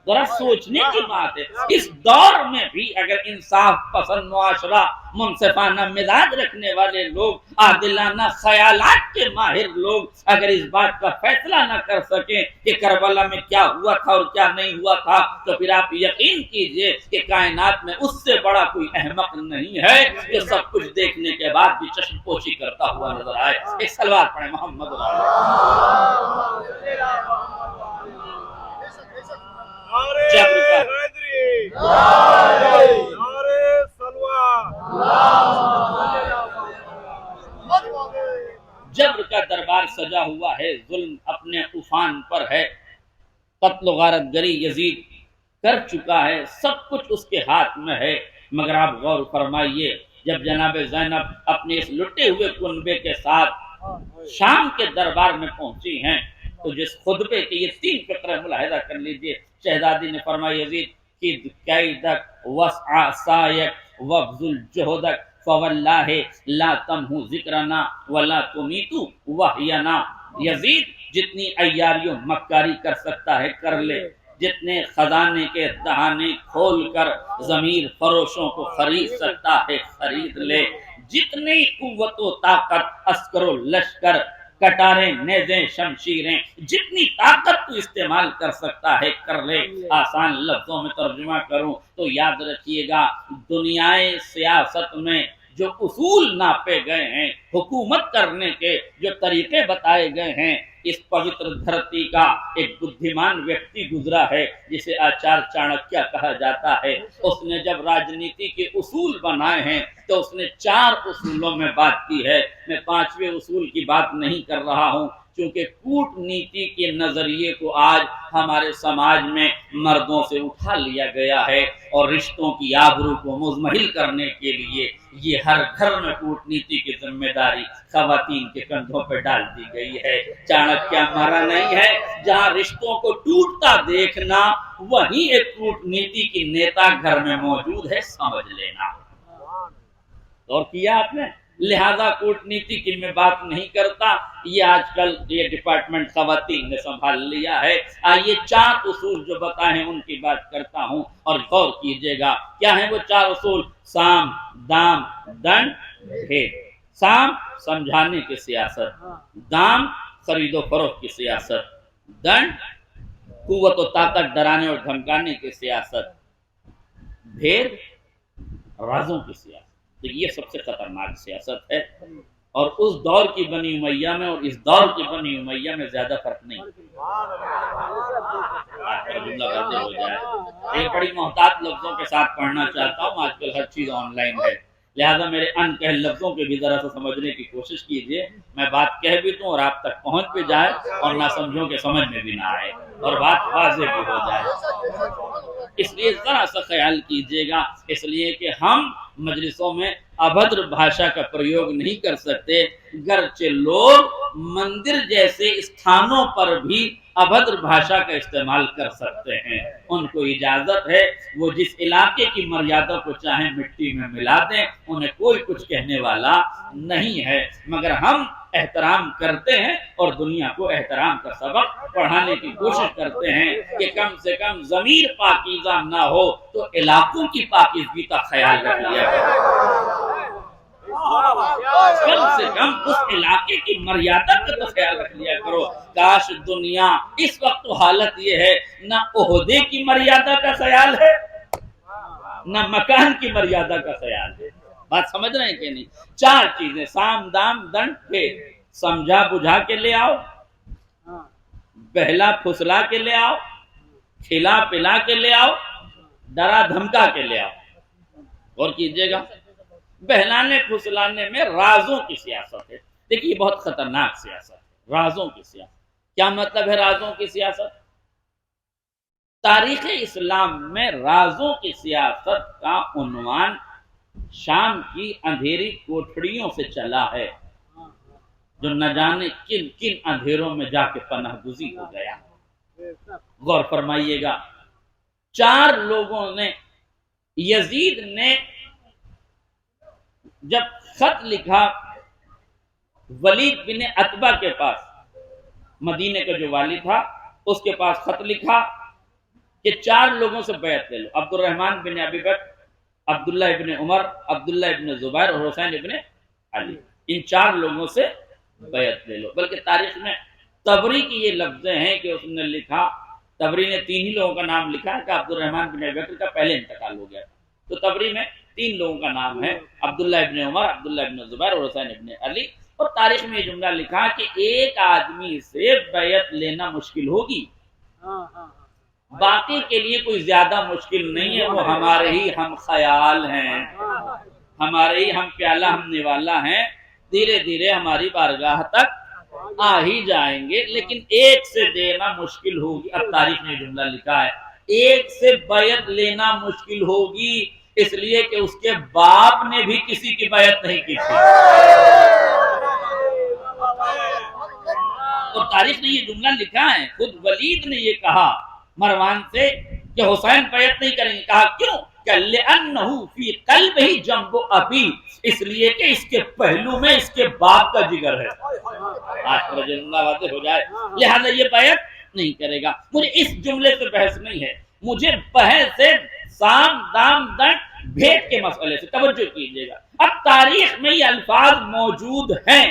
ذرا سوچنے کی بات ہے۔ اس دور میں بھی اگر انصاف پسند معاشرہ، منصفانہ مزاج رکھنے والے لوگ، عادلانہ خیالات کے ماہر لوگ اگر اس بات کا فیصلہ نہ کر سکیں کہ کربلا میں کیا ہوا تھا اور کیا نہیں ہوا تھا، تو پھر آپ یقین کیجئے کہ کائنات میں اس سے بڑا کوئی احمق نہیں ہے جو سب کچھ دیکھنے کے بعد بھی چشم پوشی کرتا ہوا نظر آئے۔ ایک سلوات پڑھیں محمد جبر کا دربار سجا ہوا ہے، ظلم اپنے طوفان پر ہے، قتل و غارت گری یزید کر چکا ہے، سب کچھ اس کے ہاتھ میں ہے۔ مگر آپ غور فرمائیے جب جناب زینب اپنے اس لٹے ہوئے کنبے کے ساتھ شام کے دربار میں پہنچی ہیں تو جس خطبے کے یہ 3 فقرے ملاحظہ کر لیجئے، شہزادی نے فرمایا یزید کد کیدک وسع سایک وابذل جہدک فواللہ لا تمحو ذکرنا ولا تمیتو وحینا۔ یزید جتنی عیاری و مکاری کر سکتا ہے کر لے، جتنے خزانے کے دہانے کھول کر ضمیر فروشوں کو خرید سکتا ہے خرید لے، جتنی قوت و طاقت عسکر و لشکر کٹاریں، نیزیں، شمشیریں، جتنی طاقت تو استعمال کر سکتا ہے کر لے۔ آسان لفظوں میں ترجمہ کروں تو یاد رکھیے گا، دنیائے سیاست میں جو اصول ناپے گئے ہیں، حکومت کرنے کے جو طریقے بتائے گئے ہیں، اس پوتر دھرتی کا ایک بدھیمان ویکتی گزرا ہے جسے آچار چانکیہ کہا جاتا ہے۔ اس نے جب راجنیتی کے اصول بنائے ہیں تو اس نے 4 اصولوں میں بات کی ہے۔ میں 5ویں اصول کی بات نہیں کر رہا ہوں، چونکہ کورٹنیتی کے نظریے کو آج ہمارے سماج میں مردوں سے اٹھا لیا گیا ہے، اور رشتوں کی آبرو کو مزمحل کرنے کے لیے یہ ہر گھر میں کورٹنیتی کی ذمہ داری خواتین کے کندھوں پہ ڈال دی گئی ہے۔ چانکیہ مرا نہیں ہے، جہاں رشتوں کو ٹوٹتا دیکھنا وہیں ایک کورٹنیتی کی نیتا گھر میں موجود ہے، سمجھ لینا۔ اور کیا آپ نے؟ لہذا کورٹنیتی کی میں بات نہیں کرتا، یہ آج کل یہ ڈپارٹمنٹ خواتین نے سنبھال لیا ہے۔ آئیے 4 اصول جو بتائے ہیں ان کی بات کرتا ہوں، اور غور کیجئے گا کیا ہیں وہ 4 اصول۔ سام، دام، دنڈ، بھید۔ سام سمجھانے کی سیاست، دام خرید و فروخت کی سیاست، دنڈ قوت و طاقت ڈرانے اور دھمکانے کی سیاست، بھید رازوں کی سیاست۔ تو یہ سب سے خطرناک سیاست ہے، اور اس دور کی بنی امیہ میں اور اس دور کی بنی امیہ میں زیادہ فرق نہیں۔ جملہ واضح ہو جائے، ایک بڑی محتاط لفظوں کے ساتھ پڑھنا چاہتا ہوں، آج کل ہر چیز آن لائن ہے، لہذا میرے ان کہہ لفظوں کے بھی ذرا سا سمجھنے کی کوشش کیجئے۔ میں بات کہہ بھی دوں اور آپ تک پہنچ بھی جائے، اور نہ سمجھوں کے سمجھ میں بھی نہ آئے، اور بات واضح بھی ہو جائے۔ اس لیے ذرا سا خیال کیجئے گا، اس لیے کہ ہم مجلسوں میں ابھدر بھاشا کا پریوگ نہیں کر سکتے، گرچہ لوگ مندر جیسے استھانوں پر بھی ابھدر بھاشا کا استعمال کر سکتے ہیں۔ ان کو اجازت ہے، وہ جس علاقے کی مریادہ کو چاہیں مٹی میں ملا دیں، انہیں کوئی کچھ کہنے والا نہیں ہے، مگر ہم احترام کرتے ہیں اور دنیا کو احترام کا سبق پڑھانے کی کوشش کرتے ہیں کہ کم سے کم ضمیر پاکیزہ نہ ہو تو علاقوں کی پاکیزگی کا خیال رکھ لیا جائے، کم سے کم اس علاقے کی مریادہ کا تو خیال رکھ لیا کرو۔ کاش دنیا اس وقت تو حالت یہ ہے، نہ عہدے کی مریادہ کا خیال ہے نہ مکان کی مریادہ کا خیال ہے۔ بات سمجھ رہے ہیں کہ نہیں؟ 4 چیزیں، سام، دام، دنڈ، بھید۔ سمجھا بجھا کے لے آؤ، بہلا پھسلا کے لے آؤ، کھلا پلا کے لے آؤ، ڈرا دھمکا کے لے آؤ۔ اور کیجئے گا، بہلانے پھسلانے میں رازوں کی سیاست ہے۔ دیکھیے یہ بہت خطرناک سیاست ہے، رازوں کی سیاست۔ کیا مطلب ہے رازوں کی سیاست؟ تاریخ اسلام میں رازوں کی سیاست کا عنوان شام کی اندھیری کوٹھڑیوں سے چلا ہے، جو نہ جانے کن کن اندھیروں میں جا کے پناہ گزین ہو گیا۔ غور فرمائیے گا، 4 لوگوں نے، یزید نے جب خط لکھا ولید بن عتبہ کے پاس، مدینے کا جو والی تھا، اس کے پاس خط لکھا کہ 4 لوگوں سے بیعت لے لو، عبد الرحمن بن ابی بکر، عبداللہ ابن عمر، عبداللہ ابن زبیر اور حسین ابن علی، ان 4 لوگوں سے بیعت لے لو۔ بلکہ تاریخ میں طبری کی یہ لفظیں ہیں کہ اس نے لکھا، طبری نے 3 ہی لوگوں کا نام لکھا ہے کہ عبد الرحمن بن ابی بکر کا پہلے انتقال ہو گیا تھا، تو طبری میں 3 لوگوں کا نام ہے، عبداللہ ابن عمر، عبداللہ ابن زبیر اور حسین ابن علی۔ اور تاریخ میں یہ جملہ لکھا کہ ایک آدمی سے بیعت لینا مشکل ہوگی، باقی کے لیے کوئی زیادہ مشکل نہیں ہے، وہ ہمارے ہی ہم خیال ہیں، ہمارے ہی ہم پیالہ ہم نوالا ہیں، دھیرے دھیرے ہماری بارگاہ تک آ ہی جائیں گے، لیکن ایک سے دینا مشکل ہوگی۔ اب تاریخ نے جملہ لکھا ہے ایک سے بیعت لینا مشکل ہوگی، اس لیے کہ اس کے باپ نے بھی کسی کی بیعت نہیں کی تھی۔ اور تاریخ نے یہ جملہ لکھا ہے، خود ولید نے یہ کہا مروان سے کہ حسین بیعت نہیں کریں گے، کہا کیوں؟ کہ لِأَنَّهُ فِي قَلْبِهِ جَنْبُ أَبِيهِ، اس لیے کہ اس کے پہلو میں اس کے باپ کا جگر ہے۔ آج پر جملہ واضح ہو جائے، لہذا یہ بیعت نہیں کرے گا۔ مجھے اس جملے سے بحث نہیں ہے، مجھے بحث ہے سام، دام، دنڈ، بھید کے مسئلے سے۔ توجہ کیجئے گا، اب تاریخ میں یہ الفاظ موجود ہیں،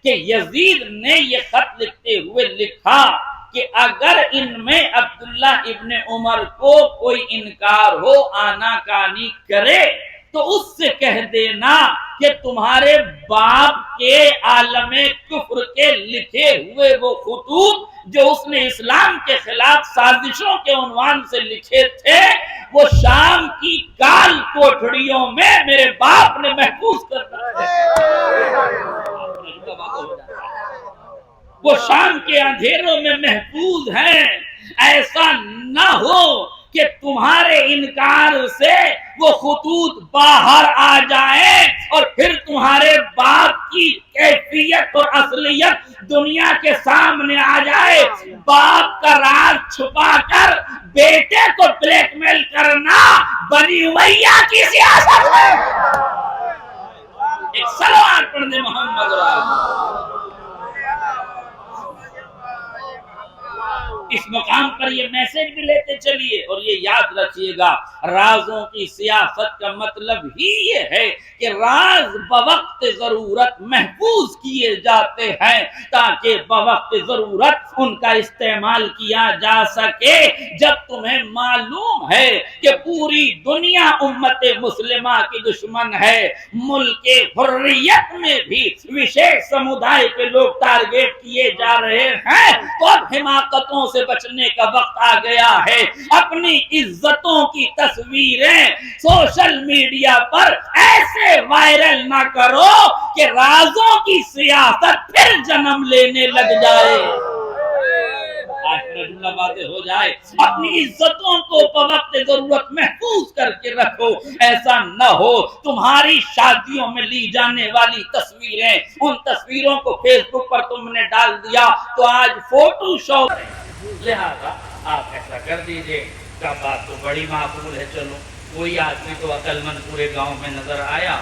کہ یزید نے یہ خط لکھتے ہوئے لکھا کہ اگر ان میں عبداللہ ابن عمر کو کوئی انکار ہو، آناکانی کرے، تو اس سے کہہ دینا کہ تمہارے باپ کے عالم کفر کے لکھے ہوئے وہ خطوط جو اس نے اسلام کے خلاف سازشوں کے عنوان سے لکھے تھے، وہ شام کی کال کوٹھڑیوں میں میرے باپ نے محفوظ کر رکھے ہیں، وہ شام کے اندھیروں میں محفوظ ہیں۔ ایسا نہ ہو کہ تمہارے انکار سے وہ خطوط باہر آ جائیں اور پھر تمہارے باپ کی کیفیت اور اصلیت دنیا کے سامنے آ جائے۔ باپ کا راز چھپا کر بیٹے کو بلیک میل کرنا بنی امیہ کی سیاست ہے۔ ایک صلوات پڑھ دے محمد اس مقام پر یہ میسج بھی لیتے چلیے اور یہ یاد رکھیے گا، رازوں کی سیاست کا مطلب ہی یہ ہے کہ راز بوقت ضرورت محفوظ کیے جاتے ہیں تاکہ بوقت ضرورت ان کا استعمال کیا جا سکے۔ جب تمہیں معلوم ہے کہ پوری دنیا امت مسلمہ کی دشمن ہے، ملک حریت میں بھی وشیش سمودائے کے لوگ ٹارگیٹ کیے جا رہے ہیں، تو اب حماقتوں سے بچنے کا وقت آ گیا ہے۔ اپنی عزتوں کی تصویریں سوشل میڈیا پر ایسے وائرل نہ کرو کہ رازوں کی سیاست پھر جنم لینے لگ جائے، باتیں ہو جائے۔ اپنی عزتوں کو بوقت ضرورت محفوظ کر کے رکھو، ایسا نہ ہو تمہاری شادیوں میں لی جانے والی تصویریں، ان تصویروں کو فیس بک پر تم نے ڈال دیا تو آج فوٹو شاپ ہے۔ لہذا آپ ایسا کر دیجئے کہ بات تو بڑی معقول ہے، چلو کوئی آدمی تو عقل مند پورے گاؤں میں نظر آیا،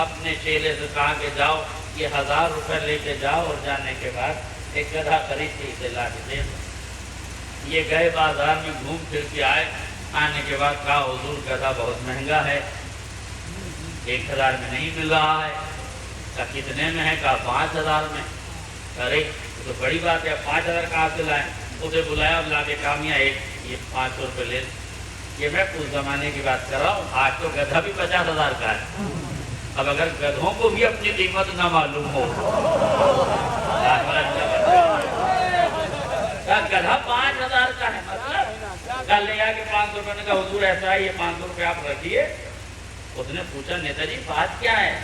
اپنے چیلے سے کہا کہ جاؤ یہ 1000 روپے لے کے جاؤ اور جانے کے بعد ایک گدھا خرید کے اسے لا کے دے دو۔ یہ گئے بازار میں گھوم پھر کے آئے، آنے کے بعد کہا حضور گدھا بہت مہنگا ہے، 1000 میں نہیں مل رہا ہے۔ کہا کتنے میں ہے؟ کہا 5000 میں۔ ارے تو بڑی بات ہے، 5000 کہاں سے لائیں؟ اسے بلایا اور لا کے کہا میاں یہ 500 روپے لے۔ یہ میں اس زمانے کی بات کر رہا ہوں، آج تو گدھا بھی 50,000 کا ہے۔ اب اگر گدھوں کو بھی اپنی قیمت نہ معلوم ہو، گدھا 5,000 کا ہے، مطلب کل لے آ کے 500 روپے نے کہا حضور ایسا ہے، یہ 500 روپے آپ رکھیے۔ اس نے پوچھا نیتا جی بات کیا ہے؟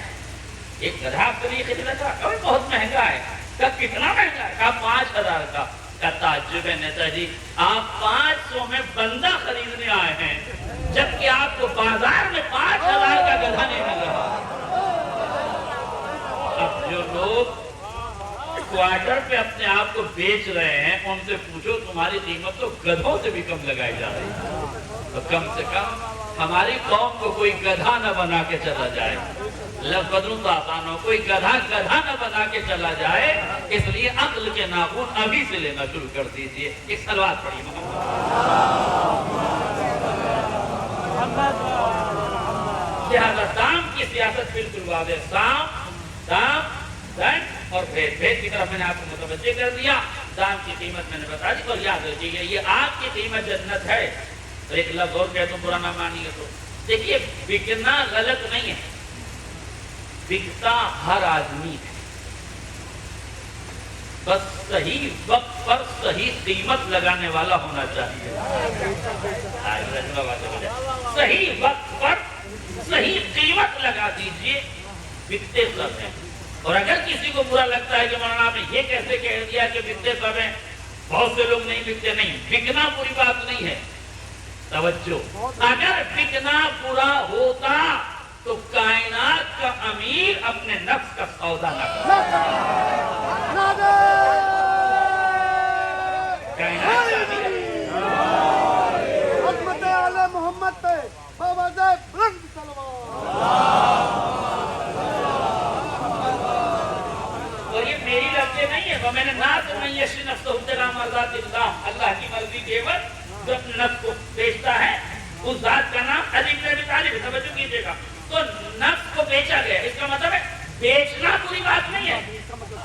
ایک گدھا آپ کے لیے خدمت رکھا ہے، بہت مہنگا ہے۔ کہا کتنا مہنگا ہے؟ کہا 5,000 کا۔ کہا تعجب ہے نیتا جی، آپ 500 میں بندہ خریدنے آئے ہیں جبکہ آپ کو بازار میں 5,000 کا گدھا نہیں مل رہا۔ اب جو لوگ کوارٹر پہ اپنے آپ کو بیچ رہے ہیں ان سے پوچھو تمہاری قیمت تو گدھوں سے بھی کم لگائی جا رہی ہے، تو کم سے کم ہماری قوم کو کوئی گدھا نہ بنا کے چلا جائے۔ لفظ بدلوں تو آسان ہو، کوئی گدھا نہ بنا کے چلا جائے، اس لیے عقل کے ناخن ابھی سے لینا شروع کر دیجئے۔ ایک سلوات پڑھی لہذا دام کی سیاست بالکل واضح، دام اور بھید کی طرف میں نے آپ کو متوجہ کر دیا۔ دام کی قیمت میں نے بتا دی، اور یاد رکھیے یہ آپ کی قیمت جنت ہے۔ تو ایک لفظ اور کہہ تم برا نہ مانیے تو دیکھیے، بکنا غلط نہیں ہے، بکتا ہر آدمی ہے، بس صحیح وقت پر صحیح قیمت لگانے والا ہونا چاہیے۔ صحیح وقت پر صحیح قیمت لگا دیجئے، بکتے سب ہیں۔ اور اگر کسی کو برا لگتا ہے کہ مولانا آپ نے یہ کیسے کہہ دیا کہ بکتے سب ہیں، بہت سے لوگ نہیں بکتے، نہیں، بکنا بری بات نہیں ہے۔ توجہ، اگر بکنا برا ہوتا تو کائنات کا امیر اپنے نفس کا سودا نہ کرتا۔ کائنات کا امیر عظمت آل محمد پہ آواز بلند سلوات۔ اور یہ میری لفظیں نہیں ہے، وہ میں نے ناصر من یشری نفسہ ابتغاء مرضات اللہ، اللہ کی مرضی کے عوض جو اپنے نفس کو بیچتا ہے اس ذات کا نام علی بن ابی طالب ہے۔ توجہ کیجیے گا، تو نفس کو بیچا گیا، اس کا مطلب ہے بیچنا بری بات نہیں ہے،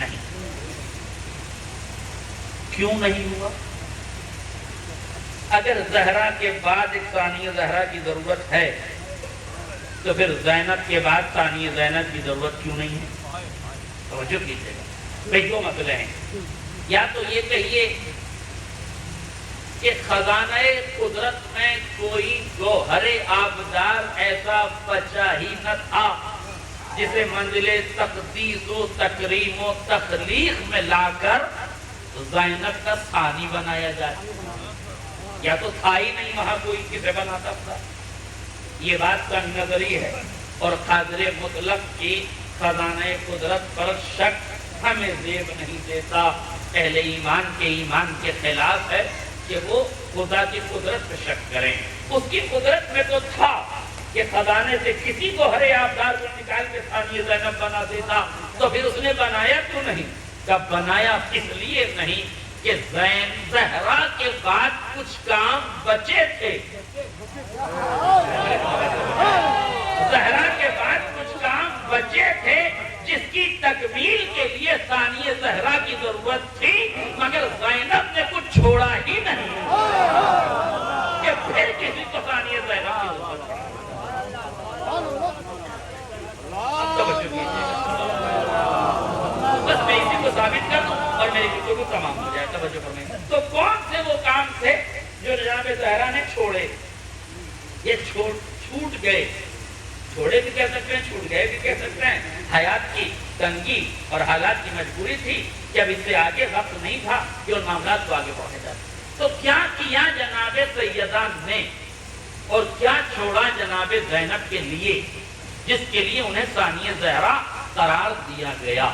نہیں. کیوں نہیں ہوا؟ اگر زہرا کے بعد ایک ثانیہ زہرا کی ضرورت ہے تو پھر زینب کے بعد ثانیہ زینب کی ضرورت کیوں نہیں ہے؟ توجہ کیجیے گا بھائی، دو مسئلے ہیں. یا تو یہ کہیے کہ خزانہ قدرت میں کوئی گوہر آبدار ایسا بچا ہی نہ تھا جسے منزل تقدیس و تکریم و تخلیق میں لا کر زینب کا ثانی بنایا جائے. یا تو تھا ہی نہیں وہاں کوئی، کسے بناتا تھا؟ یہ بات تنگ نظری ہے، اور قادر مطلق کی خزانہ قدرت پر شک ہمیں زیب نہیں دیتا. اہل ایمان کے ایمان کے خلاف ہے کہ وہ خدا کی قدرت پہ شک کریں. اس کی قدرت میں تو تھا کہ خزانے سے کسی گوہر آبدار کو نکال کے ثانی زینب بنا دیتا، تو پھر اس نے بنایا کیوں نہیں؟ کب بنایا؟ اس لیے نہیں کہ زہرا کے بعد کچھ کام بچے تھے. زہرا کے بعد کچھ کام بچے تھے جس کی تکمیل کے لیے ثانی زہرا کی ضرورت تھی، مگر زینب نے کچھ چھوڑا ہی نہیں کہ پھر کسی کو ثانی زینب کی ضرورت تھی. بس میں اسی کو ثابت کر دوں اور میری گفتگو تمام ہو جائے. توجہ فرمائیں. تو کون سے وہ کام تھے جو جناب زہرا نے چھوڑے؟ یہ چھوٹ گئے. چھوڑے بھی کہہ سکتے ہیں، چھوٹ گئے بھی کہہ سکتے ہیں. حیات کی تنگی اور حالات کی مجبوری تھی کہ اب اس سے آگے وقت نہیں تھا کہ ان معاملات کو آگے بڑھایا جائے. تو کیا کیا جناب سیدہ نے اور کیا چھوڑا جناب زینب کے لیے جس کے لیے انہیں ثانی زہرا قرار دیا گیا؟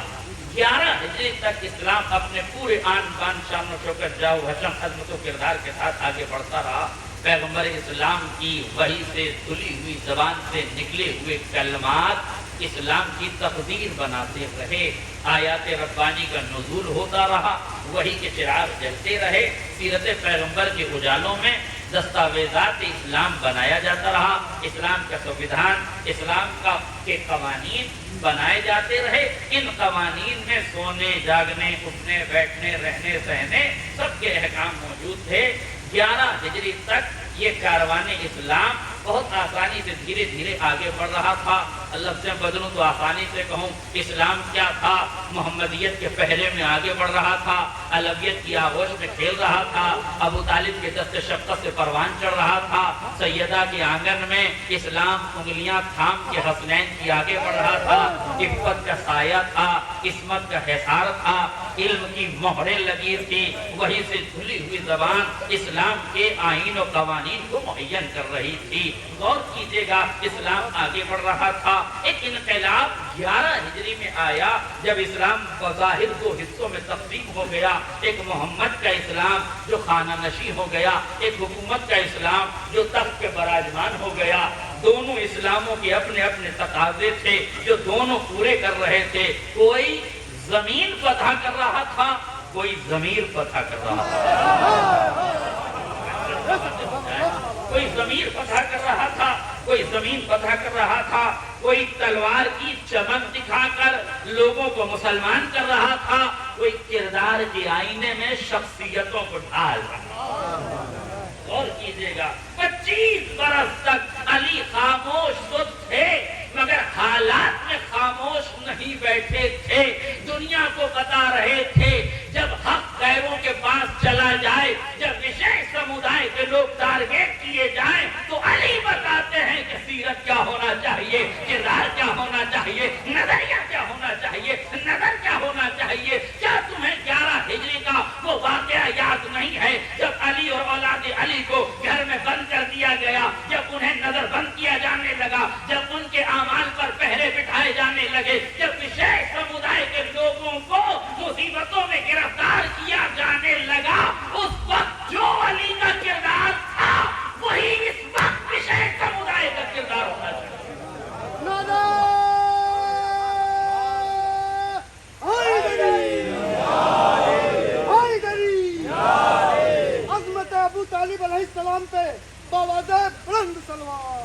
11 ہجری تک اسلام اپنے پورے آن بان شان و شوکت جاؤ حشم عظمت و کردار کے ساتھ آگے بڑھتا رہا. پیغمبر اسلام کی وحی سے دھلی ہوئی زبان سے نکلے ہوئے کلمات اسلام کی تقدیر بناتے رہے. آیات ربانی کا نزول ہوتا رہا، وحی کے چراغ جلتے رہے. سیرت پیغمبر کے اجالوں میں دستاویزات اسلام بنایا جاتا رہا. اسلام کا سنویدھان، اسلام کے قوانین بنائے جاتے رہے. ان قوانین میں سونے، جاگنے، اٹھنے، بیٹھنے، رہنے، سہنے سب کے احکام موجود تھے. 11 ہجری تک یہ کاروان اسلام بہت آسانی سے دھیرے دھیرے آگے بڑھ رہا تھا. اللہ سے بدلوں تو آسانی سے کہوں، اسلام کیا تھا؟ محمدیت کے پہرے میں آگے بڑھ رہا تھا، علویت کی آغوش میں کھیل رہا تھا، ابو طالب کے دست شفقت سے پروان چڑھ رہا تھا. سیدہ کے آنگن میں اسلام انگلیاں تھام کے حسنین کی آگے بڑھ رہا تھا. عفت کا سایہ تھا، عصمت کا حصار تھا، علم کی مہریں لگی تھی. وہی سے دھلی ہوئی زبان اسلام کے آئین و قوانین کو معین کر رہی تھی. غور کیجیے گا، اسلام آگے بڑھ رہا تھا. ایک انقلاب 11 ہجری میں آیا جب اسلام بظاہر 2 حصوں میں تقسیم ہو گیا. ایک محمد کا اسلام جو خانہ نشی ہو گیا، ایک حکومت کا اسلام جو تخت پہ براجمان ہو گیا. دونوں اسلاموں کے اپنے اپنے تقاضے تھے جو دونوں پورے کر رہے تھے. کوئی زمین فتح کر رہا تھا، کوئی ضمیر فتح کر رہا تھا. کوئی ضمیر فتح کر رہا تھا، کوئی زمین فتح کر رہا تھا. کوئی تلوار کی چمک دکھا کر لوگوں کو مسلمان کر رہا تھا، کوئی کردار کے آئینے میں شخصیتوں کو ڈھال رہا. غور کیجیے گا، 25 برس تک علی خاموش تو تھے مگر حالات میں خاموش نہیں بیٹھے تھے. دنیا کو بتا رہے تھے جب حق غیروں کے پاس چلا جائے، جب وشیش سمودائے کے لوگ ٹارگیٹ کیے جائیں تو علی بتاتے ہیں کہ سیرت کیا ہونا چاہیے، کردار کیا ہونا چاہیے، نظریہ کیا ہونا چاہیے، نظر کیا ہونا چاہیے. کیا تمہیں 11 ہجری کا وہ واقعہ یاد نہیں ہے جب علی اور اولاد علی کو گھر میں بند کر دیا گیا، جب انہیں نظر بند کیا جانے لگا، جب ان کے اعمال پر پہرے بٹھائے جانے لگے، جب وشیش سمودائے کے لوگوں کو مصیبتوں میں گرفتار کیا جانے لگا، اس وقت جو علی کا کردار تھا وہی اس وقت وشیش سمودائے کا کردار ہونا چاہیے. عظمت ابو طالب علیہ السلام پہ باوجہ بلند سلوات.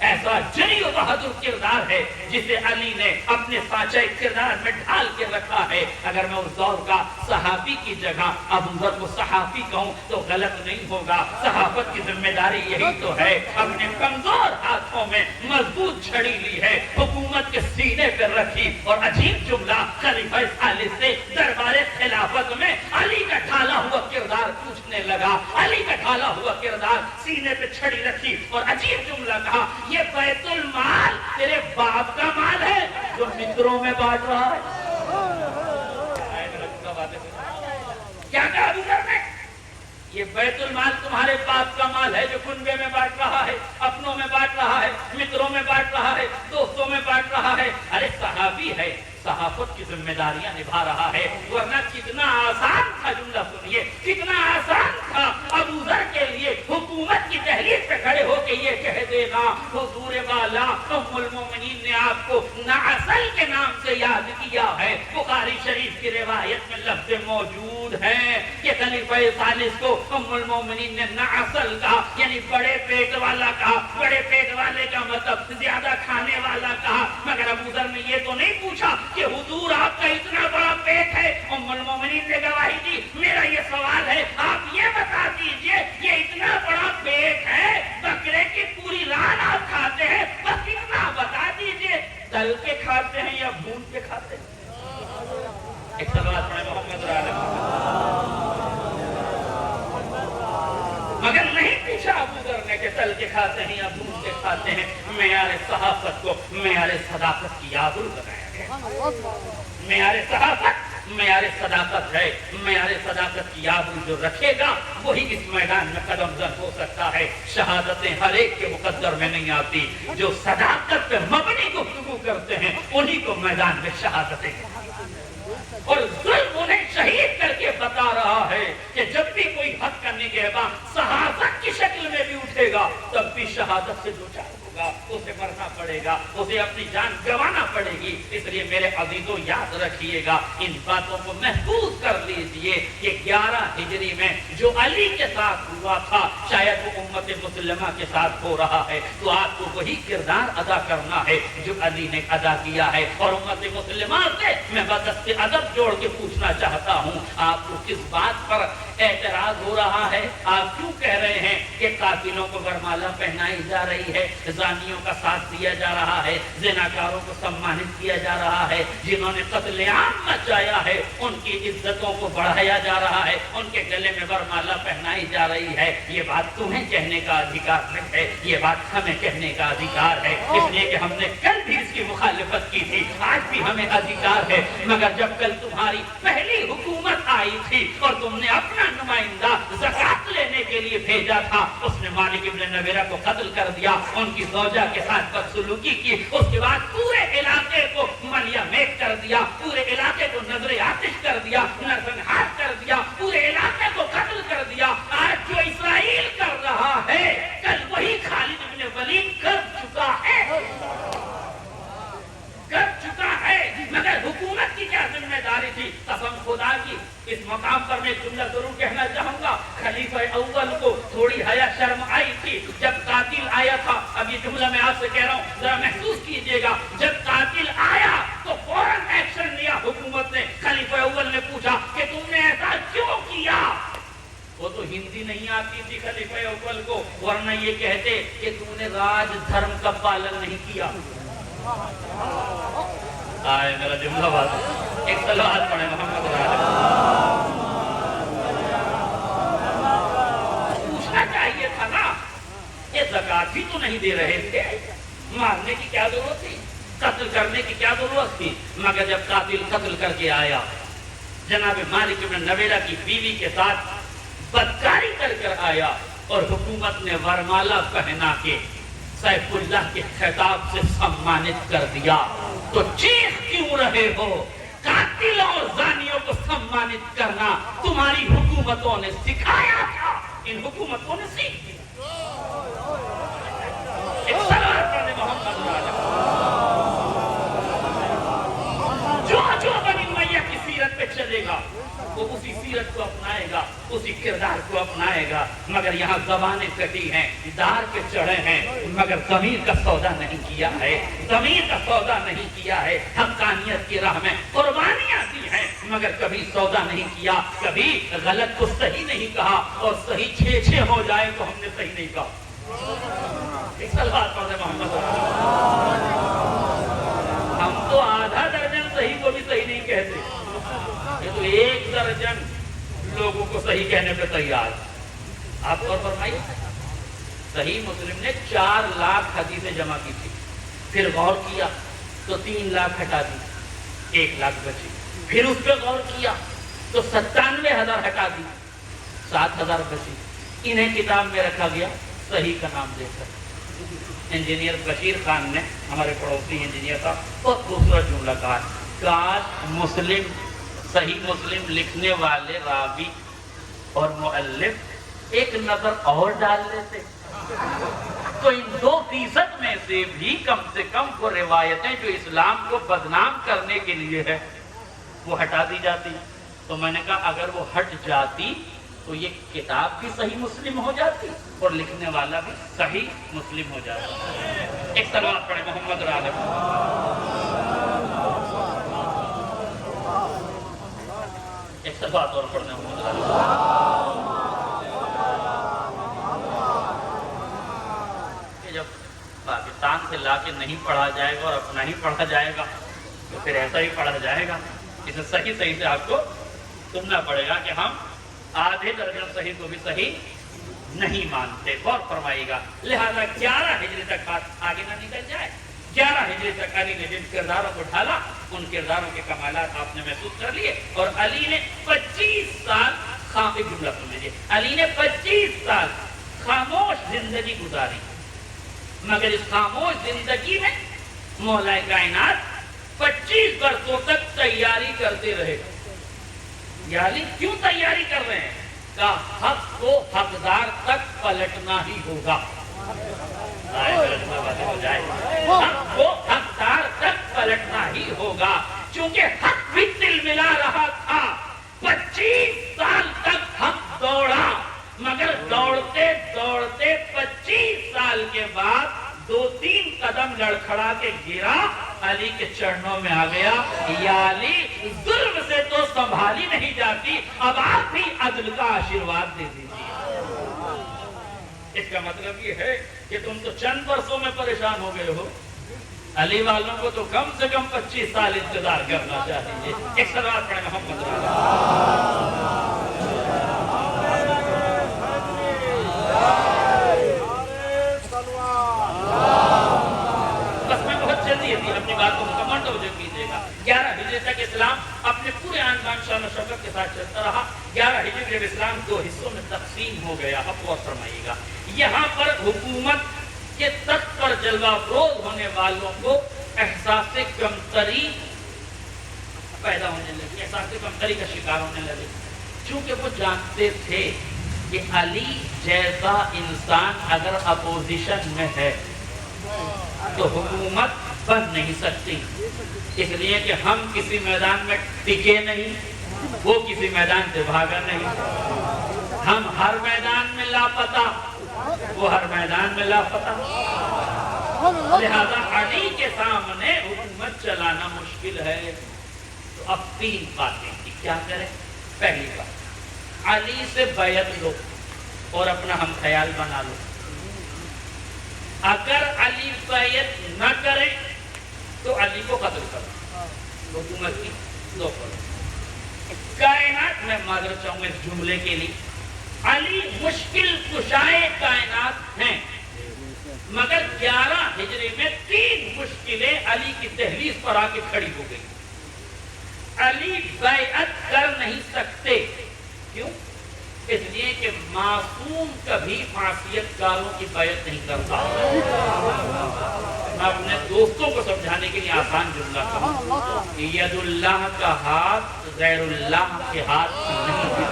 ایسا جری و بہادر کردار ہے جسے علی نے اپنے سانچہ کردار میں ڈھال کے رکھا ہے. اگر میں اس دور کا صحابی کی جگہ ابو ذر کو صحافی کہوں تو غلط نہیں ہوگا. صحافت کی ذمہ داری یہی تو ہے. اپنے کمزور ہاتھوں میں مضبوط چھڑی لی ہے, حکومت کے سینے پر رکھی, اور عجیب جملہ خلیفہ ثالث سے دربار خلافت میں علی کا ڈھالا ہوا کردار پوچھنے لگا. علی کا ڈھالا ہوا کردار سینے پہ چھڑی رکھی اور عجیب جملہ کہا, یہ بیت المال تیرے باپ کا مال ہے جو متروں میں بانٹ رہا ہے. کیا کہا ابو ذر نے؟ یہ بیت المال تمہارے باپ کا مال ہے جو کنبے میں بانٹ رہا ہے, اپنوں میں بانٹ رہا ہے, متروں میں بانٹ رہا ہے, دوستوں میں بانٹ رہا ہے. ارے صحابی ہے, صحافت کی ذمہ داریاں نبھا رہا ہے. ورنہ کتنا آسان تھا, جملہ سنیے, کتنا آسان تھا ابو ذر کے لیے حکومت کی دہلیز پہ کھڑے ہو کے یہ کہہ دینا, حضور والا ام المومنین نے آپ کو نعسل کے نام سے یاد کیا ہے. بخاری شریف کی روایت میں لفظ موجود ہے کہ خلیفہ ثالث کو ام المومنین نے نعسل کہا, یعنی بڑے پیٹ والا کہا. بڑے پیٹ والے کا مطلب زیادہ کھانے والا کہا. مگر ابو ذر نے یہ تو نہیں پوچھا کہ حضور آپ کا اتنا بڑا پیٹ ہے. ام المومنین نے گواہی دی. میرا یہ سوال ہے, آپ یہ بتا دیجئے یہ اتنا بڑا پیٹ ہے, بکرے کی پوری ران آپ khaate ہیں, بس اتنا بتا دیجئے, تل کے کھاتے ہیں یا بھون کے کھاتے ہیں؟ ایک سوال پڑھے محمد مگر نہیں پوچھا ابو ذر نے کہ تل کے کھاتے ہیں یا بھون کے کھاتے ہیں. معیار صحافت کو معیار صداقت کی یادل بنایا گیا. معیار صحافت معیار صداقت ہے. معیار صداقت کی یادل جو رکھے گا وہی اس میدان میں قدم زن ہو سکتا ہے. شہادتیں ہر ایک کے مقدر میں نہیں آتی. جو صداقت پہ مبنی گفتگو کرتے ہیں انہی کو میدان میں شہادتیں, اور ظلم انہیں شہید کر کے بتا رہا ہے کہ جب بھی کوئی حق کا نگہباں صحافت کی شکل میں بھی اٹھے گا تب بھی شہادت سے دو چار ہوگا, اسے مرنا پڑے گا, اسے اپنی جان گنوانا پڑے گی. اس لیے میرے عزیزوں یاد رکھیے گا, ان باتوں کو محفوظ کر لیجئے کہ 11 ہجری میں جو علی کے ساتھ ہوا تھا شاید وہ امت مسلمہ کے ساتھ ہو رہا ہے. تو آپ کو وہی کردار ادا کرنا ہے جو علی نے ادا کیا ہے. اور امت مسلمہ سے میں بدست ادب جوڑ کے پوچھنا چاہتا ہوں, آپ کو کس بات پر اعتراض ہو رہا ہے؟ آپ کیوں کہہ رہے ہیں کہ قاتلوں کو ورمالا پہنائی جا رہی ہے, زانیوں کا ساتھ دیا جا رہا ہے, زناکاروں کو سمانت کیا جا رہا ہے, جنہوں نے قتل عام مچایا ہے ان کی عزتوں کو بڑھایا جا رہا ہے, ان کے گلے میں ورمالا پہنائی جا رہی ہے؟ یہ بات تمہیں کہنے کا ادھیکار نہیں ہے, یہ بات ہمیں کہنے کا ادھیکار ہے. اس لیے کہ ہم نے کل بھی اس کی مخالفت کی تھی, آج بھی ہمیں ادھیکار ہے. مگر جب کل تمہاری پہلی حکومت آئی تھی اور تم نے اپنا نمائندہ زکات لینے کے لیے بھیجا تھا, اس نے مالک ابن نویرہ کو قتل کر دیا, ان کی زوجہ کے ساتھ بدسلوکی کی, اس کے بعد پورے علاقے کو ملیا میٹ کر دیا, پورے علاقے کو نظر آتش کر دیا, نرسنہار کر دیا, پورے علاقے کو قتل کر دیا. آج جو اسرائیل کر رہا ہے کل وہی خالد ابن ولید کر چکا ہے, کر چکا ہے. مگر حکومت کی کیا ذمہ داری تھی؟ قسم خدا کی اس مقام پر میں جملہ ضرور کہنا چاہوں گا, خلیفہ اول کو تھوڑی حیا شرم آئی تھی جب قاتل آیا تھا. اب یہ جملہ میں آپ سے کہہ رہا ہوں, ذرا محسوس کیجئے گا. جب قاتل آیا تو فوراً ایکشن لیا حکومت نے. خلیفہ اول نے پوچھا کہ تم نے ایسا کیوں کیا؟ وہ تو ہندی نہیں آتی تھی خلیفہ اول کو, ورنہ یہ کہتے کہ تم نے راج دھرم کا پالن نہیں کیا. آئے میرا جملہ بات, ایک صلوات پڑھے محمد پوچھنا چاہیے تھا نا, یہ زکات بھی تو نہیں دے رہے تھے, مارنے کی کیا ضرورت تھی, قتل کرنے کی کیا ضرورت تھی؟ مگر جب قاتل قتل کر کے آیا, جناب مالک ابن نویرہ کی بیوی کے ساتھ بدکاری کر آیا اور حکومت نے ورمالا پہنا کے سیف اللہ کے خطاب سے سمانت کر دیا, تو چیخ کیوں رہے ہو؟ قاتلوں اور زانیوں کو سمانت کرنا تمہاری حکومتوں نے سکھایا تھا, ان حکومتوں نے سیکھ دیا. ایک صلوات پڑھنے محمد جو بنی امیہ کی سیرت پہ چلے گا وہ اسی سیرت کو اپنائے گا, اسی کردار کو کو اپنائے گا، مگر یہاں زبانیں کٹی ہیں، دار پہ چڑھے ہیں، مگر ضمیر کا سودا نہیں کیا ہے، ضمیر کا سودا نہیں کیا ہے، حقانیت کی راہ میں قربانیاں دی ہیں مگر کبھی سودا نہیں کیا، کبھی غلط کو صحیح نہیں کہا، اور صحیح 6 ہو جائے تو ہم نے صحیح نہیں کہا۔ ایک صلوات پڑھ دیں محمد صلی اللہ علیہ وسلم۔ ہم تو آدھا درجن صحیح کو بھی صحیح نہیں کہتے، یہ تو 1 درجن لوگوں کو صحیح کہنے پہ تیار۔ آپ اور فرمائیے، صحیح مسلم نے 4 لاکھ حدیثیں جمع کی تھی، پھر غور کیا تو 3 لاکھ ہٹا دی، 1 لاکھ بچی، پھر اس پہ غور کیا تو 97,000 ہٹا دی، 7,000 بچی۔ انہیں کتاب میں رکھا گیا صحیح کا نام دے کر۔ انجینئر بشیر خان نے، ہمارے پڑوسی انجینئر تھا، بہت خوبصورت جملہ کہا، کاش مسلم، صحیح مسلم لکھنے والے راوی اور مؤلف ایک نظر اور ڈال لیتے تو ان 2% میں سے بھی کم سے کم وہ روایتیں جو اسلام کو بدنام کرنے کے لیے ہے وہ ہٹا دی جاتی۔ تو میں نے کہا اگر وہ ہٹ جاتی تو یہ کتاب بھی صحیح مسلم ہو جاتی اور لکھنے والا بھی صحیح مسلم ہو جاتا۔ ایک صلوات پڑھے محمد رضی ایک صلوات اور پڑھنے محمد رضی۔ کہ جب پاکستان سے لا کے نہیں پڑھا جائے گا اور اپنا ہی پڑھا جائے گا تو پھر ایسا ہی پڑھا جائے گا۔ اسے صحیح سے آپ کو سننا پڑے گا کہ ہم آدھے درجن صحیح کو بھی صحیح نہیں مانتے۔ غور فرمائیے گا، لہذا 11 ہجری تک بات آگے نہ نکل جائے، 11 ہجری تک علی نے جن کرداروں کو ڈھالا ان کرداروں کے کمالات آپ نے محسوس کر لیے، اور علی نے 25 سال ایک جملہ سن لیجیے، علی نے 25 سال خاموش زندگی گزاری، مگر اس خاموش زندگی میں مولا کائنات 25 برسوں تک تیاری کرتے رہے۔ یعنی کیوں تیاری کر رہے ہیں؟ کہ حق کو حقدار تک پلٹنا ہی ہوگا۔ حق کو حقدار تک پلٹنا ہی ہوگا، چونکہ حق بھی تل ملا رہا تھا۔ 25 سال تک حق دوڑا، مگر دوڑتے دوڑتے 25 سال کے بعد 2-3 قدم لڑکھڑا کے گرا، علی کے چرنوں میں آ گیا، یا علی ظلم سے تو سنبھالی نہیں جاتی، اب آپ بھی عدل کا آشیرواد دے دیجیے۔ اس کا مطلب یہ ہے کہ تم تو چند برسوں میں پریشان ہو گئے ہو، علی والوں کو تو کم سے کم 25 سال انتظار کرنا چاہیے۔ ایک صلوات پڑھیں محمد اپنی بات کو مکمل توجہ کیجیے گا۔ 11 ہجری تک اسلام اپنے پورے آن بان شان و شوکت کے ساتھ چلتا رہا۔ 11 ہجری جب اسلام 2 حصوں میں تقسیم ہو گیا، اب غور فرمائیے گا، یہاں پر حکومت کے تخت پر جلوہ افروز ہونے والوں کو احساس کمتری پیدا ہونے لگی، احساس کمتری کا شکار ہونے لگے، چونکہ وہ جانتے تھے کہ علی جیسا انسان اگر اپوزیشن میں ہے تو حکومت بن نہیں سکتی، اس لیے کہ ہم کسی میدان میں ٹکے نہیں، وہ کسی میدان سے بھاگا نہیں، ہم ہر میدان میں لاپتہ، وہ ہر میدان میں لاپتہ، لہذا علی کے سامنے حکومت چلانا مشکل ہے۔ تو اب 3 باتیں کی، کیا کریں؟ پہلی بات، علی سے بیعت لو اور اپنا ہم خیال بنا لو۔ اگر علی بیعت نہ کرے تو علی کو قتل کرو، حکومت کی 2 کرو۔ کائنات میں معذرت چاہوں گا اس جملے کے لیے، علی مشکل کشائے کائنات ہیں، مگر 11 ہجری میں 3 مشکلیں علی کی دہلیز پر آ کے کھڑی ہو گئی۔ علی بیعت کر نہیں سکتے، کیوں؟ اس لیے کہ معصوم کبھی معصیت کاروں کی بیعت نہیں کرتا۔ میں اپنے دوستوں کو سمجھانے کے لیے آسان جملہ کہوں، ید اللہ کا ہاتھ غیر اللہ کے ہاتھ سے نہیں ہے،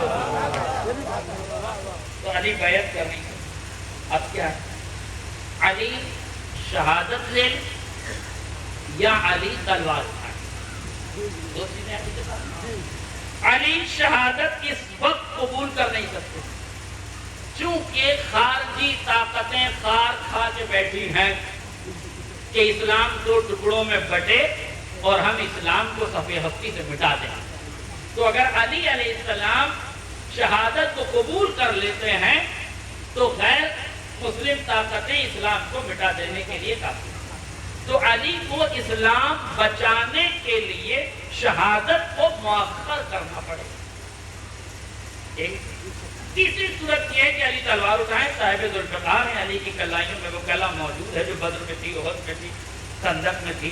تو علی بیعت کر نہیں سکتا۔ اب کیا ہے؟ علی شہادت لے یا علی تلوار اٹھائے، دو چیزیں علی کے ساتھ۔ علی شہادت اس وقت قبول کر نہیں سکتے چونکہ خارجی طاقتیں خار کھا کے بیٹھی ہیں کہ اسلام دو ٹکڑوں میں بٹے اور ہم اسلام کو صفحہ ہستی سے مٹا دیں. تو اگر علی علیہ السلام شہادت کو قبول کر لیتے ہیں تو غیر مسلم طاقتیں اسلام کو مٹا دینے کے لیے کافی. تو علی کو اسلام بچانے کے لیے شہادت کو مؤخر کرنا پڑے. ایک تیسری صورت یہ ہے کہ علی تلوار اٹھائیں، صاحب ذوالفقار ہیں، علی کی کلائیوں میں وہ کلا موجود ہے جو بدر میں تھی، احد میں تھی، خندق میں تھی.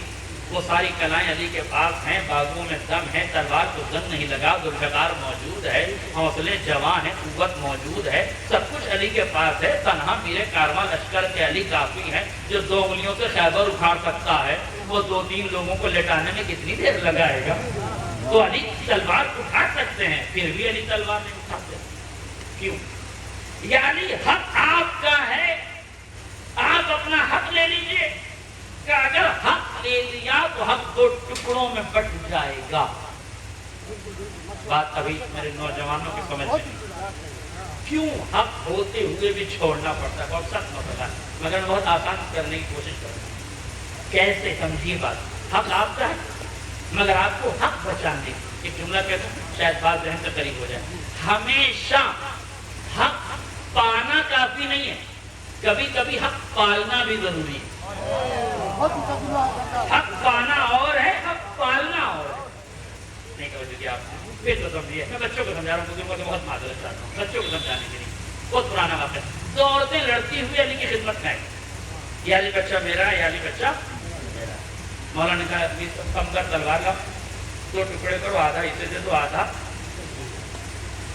وہ ساری کلائیں علی کے پاس ہیں، بازوؤں میں دم ہے، تلوار کو زن نہیں لگا، ذوالفقار موجود ہے، حوصلے جوان ہیں، قوت موجود ہے، سب کچھ علی کے پاس ہے. تنہا میرے کارواں لشکر کے علی کافی ہے جو 2 انگلیوں سے خیبر اکھاڑ سکتا ہے. وہ 2-3 لوگوں کو لٹانے میں کتنی دیر لگائے گا؟ تو علی تلوار اٹھا سکتے ہیں، پھر بھی علی تلوار نہیں اٹھاتے. کیوں؟ یعنی حق آپ کا ہے، آپ اپنا حق لے لیجئے کہ اگر حق لے لیا تو حق 2 ٹکڑوں میں بٹ جائے گا. بات ابھی میرے نوجوانوں کی سمجھ نہیں. کیوں حق ہوتے ہوئے بھی چھوڑنا پڑتا ہے؟ بہت سخت مسئلہ ہے مگر بہت آسان کرنے کی کوشش کرتا ہوں. کیسے سمجھیے بات. حق آپ کا ہے مگر آپ کو حق بچانے. ایک جملہ کہتا ہوں شاید بات ذہن سے قریب ہو جائے. ہمیشہ حق پانا کافی نہیں ہے، کبھی کبھی حق پالنا بھی ضروری ہے. حق پانا اور ہے، حق پالنا اور ہے. نہیں توجہ کیا آپ نے؟ پھر تو سمجھیے. میں بچوں کو سمجھا رہا ہوں، بزرگوں سے بہت معذرت چاہتا ہوں بچوں کو سمجھانے کے لیے. بہت پرانا واقعہ. 2 عورتیں لڑتی ہوئی علی کی خدمت میں آئی. یہ علی بچہ میرا ہے، یہ علی بچہ میرا. مولا نے کہا کم کر تلوار کا 2 ٹکڑے کرو، آدھا اسے دے دو آدھا.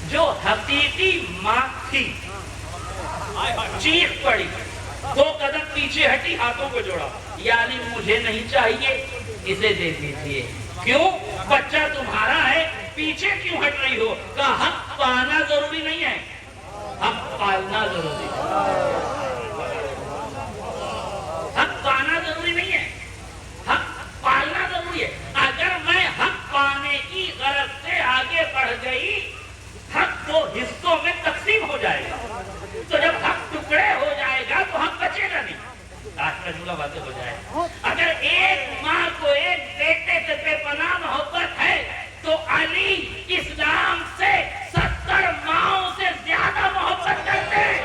جو حقیقی ماں تھی چیخ پڑی، 2 قدم پیچھے ہٹی، ہاتھوں کو جوڑا. یا علی مجھے نہیں چاہیے، اسے دے دیجیے. کیوں؟ بچہ تمہارا ہے، پیچھے کیوں ہٹ رہی ہو؟ کہا حق پانا ضروری نہیں ہے، حق پالنا ضروری ہے. حق پانا ضروری نہیں ہے، حق پالنا ضروری ہے. اگر میں حق پانے کی غرض سے آگے بڑھ گئی، حق 2 حصوں میں تقسیم ہو جائے گا. تو جب حق ٹکڑے ہو جائے گا تو حق بچے گا نہیں. آج کا جملہ واضح ہو جائے. اگر ایک ماں کو ایک بیٹے سے بے پناہ محبت ہے تو علی اسلام سے 70 ماؤں سے زیادہ محبت کرتے ہیں.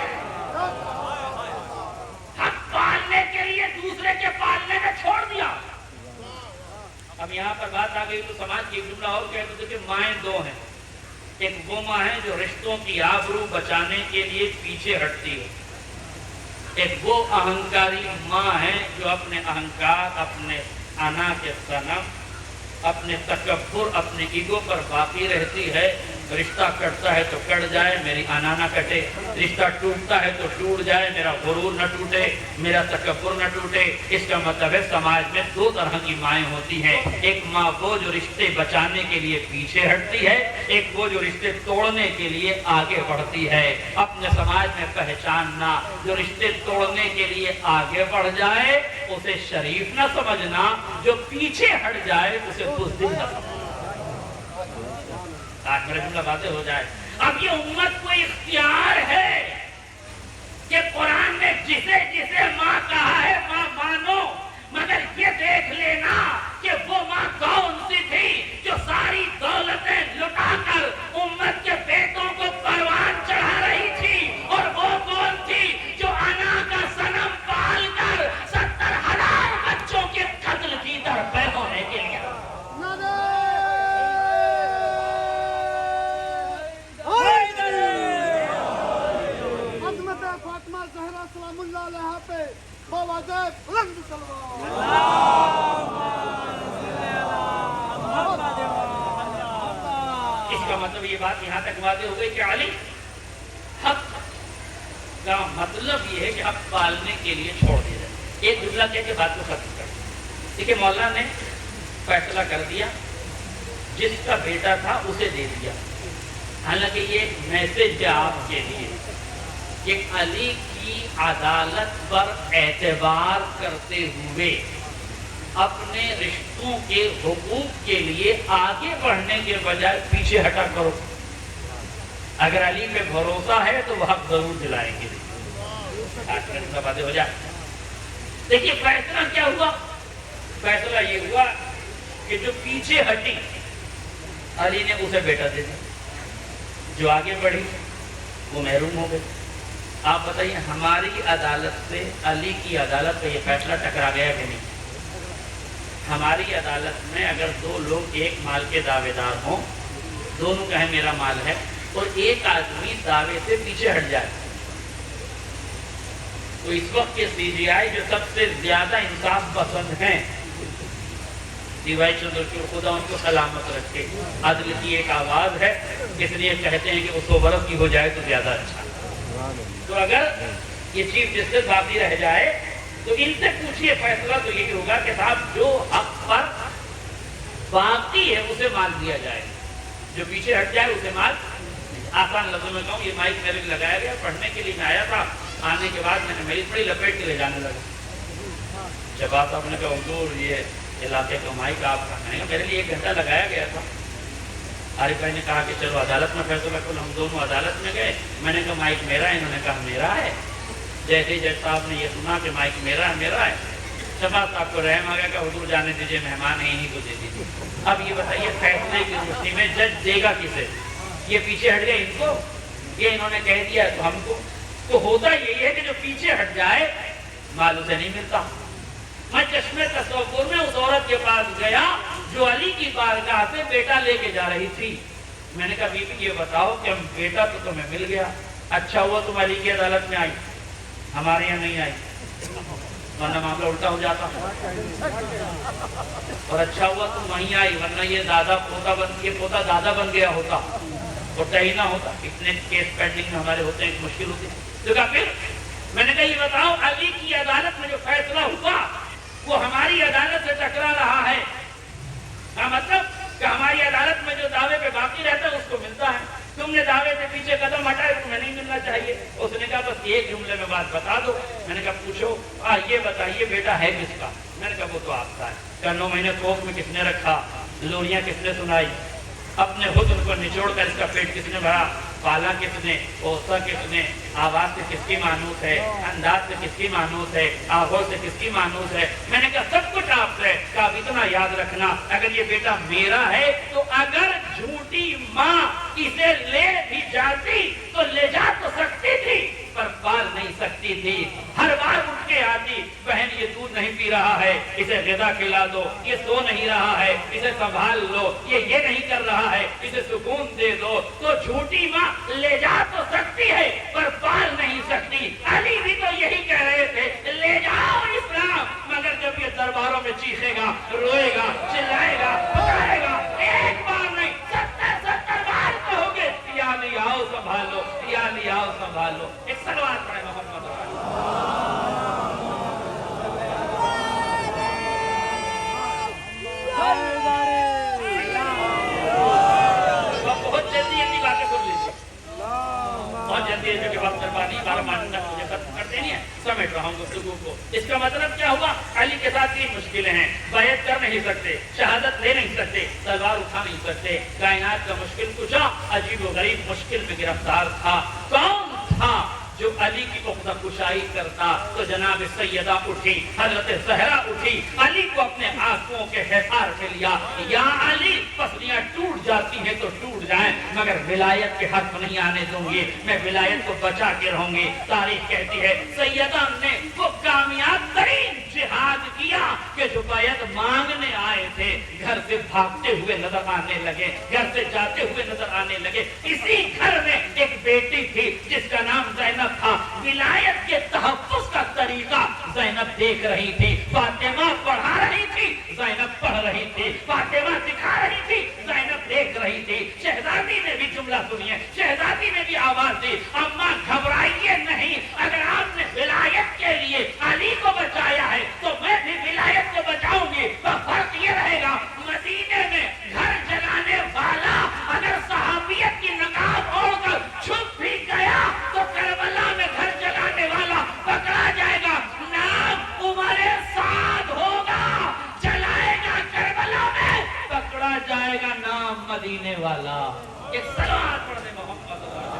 حق پالنے کے لیے دوسرے کے پالنے میں چھوڑ دیا. اب یہاں پر بات آ گئی تو سماج کی ایک جملہ اور کہتے تھے کہ مائیں 2 ہیں. ایک وہ ماں ہے جو رشتوں کی آبرو بچانے کے لیے پیچھے ہٹتی ہے. ایک وہ اہنکاری ماں ہے جو اپنے اہنکار، اپنے انا کے صنم، اپنے تکبر، اپنے ایگو پر باقی رہتی ہے. رشتہ کٹتا ہے تو کٹ جائے، میری انا نہ کٹے. رشتہ ٹوٹتا ہے تو ٹوٹ جائے، میرا غرور نہ ٹوٹے، میرا تکبر نہ ٹوٹے. اس کا مطلب ہے سماج میں 2 طرح کی مائیں ہوتی ہیں. ایک ماں وہ جو رشتے بچانے کے لیے پیچھے ہٹتی ہے، ایک وہ جو رشتے توڑنے کے لیے آگے بڑھتی ہے. اپنے سماج میں پہچاننا، جو رشتے توڑنے کے لیے آگے بڑھ جائے اسے شریف نہ سمجھنا، جو پیچھے ہٹ جائے اسے بزدل نہ سمجھنا. آج میرا جملہ واضح ہو جائے. اب یہ امت کو اختیار ہے کہ قرآن میں جسے جسے ماں کہا ہے ماں مانو، مگر یہ دیکھ لینا کہ وہ ماں کون سی تھی جو ساری دولتیں لٹا کر امت کے بیٹوں کو پروان چڑھا رہی تھی. اور وہ کون تھی جو انا کا صنم پال کر 70,000 بچوں کے قتل کی درپے ہونے کے لیے. فاطمہ زہرا سلام اللہ علیہ پہ بوازے بلند تلوار. اس کا مطلب یہ بات یہاں تک واضح ہو گئی کہ علی حق کا مطلب یہ ہے کہ حق پالنے کے لیے چھوڑ دیا جائے. ایک جملہ کہہ کے بات کو ختم کر دیا. دیکھیے مولانا نے فیصلہ کر دیا، جس کا بیٹا تھا اسے دے دیا. حالانکہ یہ ایک میسج ہے آپ کے لیے کہ علی کی عدالت پر اعتبار کرتے ہوئے اپنے رشتوں کے حقوق کے لیے آگے بڑھنے کے بجائے پیچھے ہٹا کرو. اگر علی پہ بھروسہ ہے تو وہ حق ضرور دلائیں گے. باتیں ہو جائے. دیکھیے فیصلہ کیا ہوا؟ فیصلہ یہ ہوا کہ جو پیچھے ہٹی علی نے اسے بیٹا دے دیا، جو آگے بڑھی وہ محروم ہو گئی. آپ بتائیے ہماری عدالت سے علی کی عدالت کا یہ فیصلہ ٹکرا گیا کہ نہیں؟ ہماری عدالت میں اگر دو لوگ ایک مال کے دعوے دار ہوں، دونوں کہیں میرا مال ہے، اور ایک آدمی دعوے سے پیچھے ہٹ جائے، تو اس وقت کے سی جی آئی جو سب سے زیادہ انصاف پسند ہیں، ڈی وائی چندرچوڑ، خدا ان کو سلامت رکھے، عدل کی ایک آواز ہے، اس لیے کہتے ہیں کہ وہ 100 برس کی ہو جائے تو زیادہ اچھا. تو اگر یہ چیف جسٹس باقی رہ جائے تو ان سے پوچھئے، فیصلہ تو یہی ہوگا کہ صاحب جو حق پر باقی ہے اسے مال دیا جائے، جو پیچھے ہٹ جائے اسے مال. آسان لفظوں میں کہوں، یہ مائک میرے لیے لگایا گیا، پڑھنے کے لیے میں آیا تھا، آنے کے بعد میں نے میری بڑی لپیٹ کے لے جانے لگا. جب آپ نے کہا حضور یہ علاقے کا مائک آپ کا، میں نے کہا میرے لیے 1 گھنٹہ لگایا گیا تھا. عارف بھائی نے کہا کہ چلو عدالت میں فیصلہ کرو. ہم دونوں عدالت میں گئے. میں نے کہا مائک میرا ہے، انہوں نے کہا میرا ہے. جیسے جج صاحب نے یہ سنا کہ مائک میرا ہے، شفاعت صاحب کو رحم آ گیا کہ حضور جانے دیجیے، مہمان ہی نہیں کو دے دیجیے. اب یہ بتائیے فیصلے کی روشنی میں جج دے گا کسے؟ یہ پیچھے ہٹ گئے ان کو، یہ انہوں نے کہہ دیا تو ہم کو. تو ہوتا یہی ہے کہ جو پیچھے ہٹ جائے مال اسے نہیں ملتا. میں چشمے تصور میں اس عورت کے پاس گیا جو علی کی بارگاہ سے بیٹا لے کے جا رہی تھی. میں نے کہا بی بی یہ بتاؤ کہ ہم بیٹا تو تمہیں مل گیا، اچھا ہوا تم علی کی عدالت میں آئی، ہمارے یہاں نہیں آئی، ورنہ معاملہ الٹا ہو جاتا. اور اچھا ہوا تم وہیں آئی، ورنہ یہ پوتا دادا بن گیا ہوتا اور طے نہ ہوتا. اتنے کیس پینڈنگ میں ہمارے ہوتے ہیں، مشکل ہوتی. تو کہا پھر میں نے کہا یہ بتاؤ علی کی عدالت میں جو فیصلہ ہوا وہ ہماری عدالت سے ٹکرا رہا ہے. کا مطلب کہ ہماری عدالت میں جو دعوے پہ باقی رہتا ہے اس کو ملتا ہے، تم نے دعوے سے پیچھے قدم ہٹائے تمہیں نہیں ملنا چاہیے. اس نے کہا بس ایک جملے میں بات بتا دو. میں نے کہا پوچھو، یہ بتائیے بیٹا ہے کس کا؟ میں نے کہا وہ تو آپ کا ہے. کہا 9 مہینے کوکھ میں کس نے رکھا، لوریاں کس نے سنائی، اپنے حسن کو نچوڑ کر اس کا پیٹ کس نے بھرا، پالا کس نے، اوسا کس نے، آواز سے کس کی مانوس ہے، انداز سے کس کی مانوس ہے، آہو سے کس کی مانوس ہے. میں نے کہا سب کچھ آپ سے. کہا اب اتنا یاد رکھنا، اگر یہ بیٹا میرا ہے تو اگر جھوٹی ماں اسے لے بھی جاتی تو لے جا تو سکتی تھی پر پال نہیں سکتی تھی. ہر بار اٹھ کے آتی، بہن یہ دودھ نہیں پی رہا ہے، اسے غذا کھلا دو، یہ سو نہیں رہا ہے، اسے سنبھال لو، یہ نہیں کر رہا ہے، اسے سکون دے دو. تو جھوٹی ماں لے جا تو سکتی ہے پر پال نہیں سکتی. علی بھی تو یہی کہہ رہے تھے لے جاؤ اسلام، مگر جب یہ درباروں میں چیخے گا، روئے گا، چلائے گا، پکارے گا، ایک بار نہیں 70 بار کہو گے یا نہیں آؤ سنبھالو، یا نہیں آؤ سنبھالو. ایک صلوات پڑھے محمد بہت جلدی باتیں سن لیجیے، بہت جلدی جو کہ وقت دربانی 12 ماہ تک مجھے ختم کر دینی ہے، سمیٹ رہا ہوں گفتگو کو. اس کا مطلب کیا ہوا؟ علی کے ساتھ 3 مشکلیں ہیں. بیعت کر نہیں سکتے، شہادت لے نہیں سکتے، تلوار اٹھا نہیں سکتے. کائنات کا مشکل کشا عجیب و غریب مشکل میں گرفتار تھا. کون تھا جو علی کی عقدہ کشائی کرتا؟ تو جناب سیدہ اٹھی، حضرت زہرا اٹھی، علی کو اپنے آنکھوں کے حصار سے لیا. یا علی پسلیاں ٹوٹ جاتی ہیں تو ٹوٹ جائیں مگر ولایت کے حق نہیں آنے دوں گی، میں ولایت کو بچا کے رہوں گی. تاریخ کہتی ہے سیدہ نے وہ کامیاب ترین جہاد کیا کہ جو بیعت مانگنے آئے تھے گھر سے بھاگتے ہوئے نظر آنے لگے، گھر سے جاتے ہوئے نظر آنے لگے. اسی گھر میں ایک بیٹی تھی جس کا نام زینب تھا. ولایت کے تحفظ کا طریقہ زینب دیکھ رہی تھی. فاطمہ پڑھا رہی تھی، زینب پڑھ رہی تھی. فاطمہ دکھا رہی تھی، زینب دیکھ رہی تھی. شہزادی نے بھی جملہ سنیے، شہزادی نے بھی آواز دی، اماں گھبرائیے نہیں، اگر آپ نے ولایت کے لیے علی کو بچایا ہے تو میں بھی ولایت کو بچاؤں گی. تو فرق یہ رہے گا مدینے میں گھر جلانے والا اگر صحابیت کی نقاب اوڑھ کر چھپ بھی گیا تو کربلا میں گھر جلانے والا پکڑا جائے گا، نام عمر سعد ہوگا، جلائے گا کربلا میں، پکڑا جائے گا نام مدینے والا. ایک صلوات پڑھ دے محمد.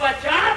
50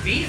20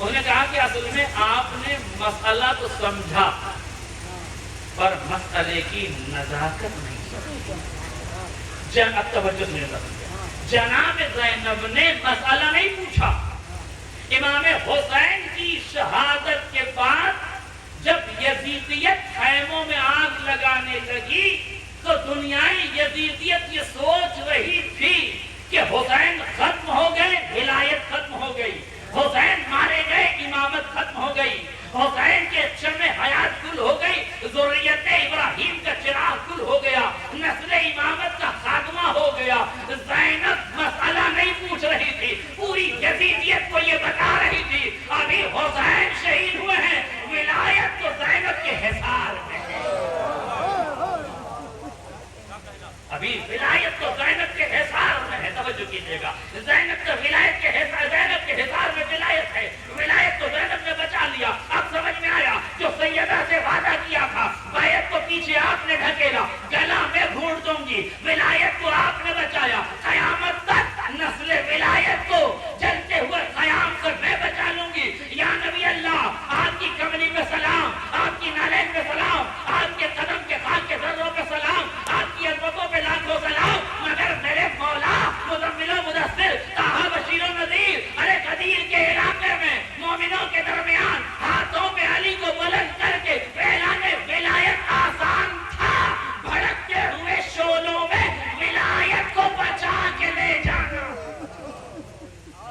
انہوں نے کہا کہ اصل میں آپ نے مسئلہ تو سمجھا پر مسئلے کی نزاکت نہیں سمجھی. اب توجہ سے جناب زینب نے مسئلہ نہیں پوچھا. امام حسین کی شہادت کے بعد جب یزیدیت خیموں میں آگ لگانے لگی تو دنیائے یزیدیت یہ سوچ رہی تھی کہ حسین ختم ہو گئے، ولایت ختم ہو گئی، حسین مارے گئے، امامت ختم ہو گئی، حسین کے شمع حیات گل ہو گئی، ذریت ابراہیم کا چراغ گل ہو گیا، نسل امامت کا خاتمہ ہو گیا. زینب مسئلہ نہیں پوچھ رہی تھی، پوری یزیدیت کو یہ بتا رہی تھی ابھی حسین شہید ہوئے ہیں، ولایت تو زینب کے حصار میں ہے. ابھی ولایت تو زینب کے حصار میں ہے. توجہ کیجئے گا، زینب تو ولایت کے حصار، زینب کے حصار میں ولایت ہے، ولایت تو زینب نے بچا لیا. اب سمجھ میں آیا جو سیدہ سے وعدہ کیا تھا، بیعت کو پیچھے آپ نے ڈھکیلا، گلا میں گھونٹ دوں گی، ولایت کو آپ نے بچایا. قیامت تک نسل ولایت کو جلتے ہوئے قیام سے میں بچا لوں گی. یا نبی اللہ، آپ کی کملی میں سلام، آپ کی نالین میں سلام، آپ کے قدم کے خاک کے ذروں پہ سلام، آپ کی عظمتوں پہ لاکھوں سلام. مگر میرے مولا مزمل و مدثر طٰہٰ بشیر و نذیر، ارے غدیر کے علاقے میں مومنوں کے درمیان ہاتھوں پہ علی کو بلند کر کے اعلان ولایت آسان تھا، بھڑکتے ہوئے شعلوں میں ولایت کو بچا کے لے جانا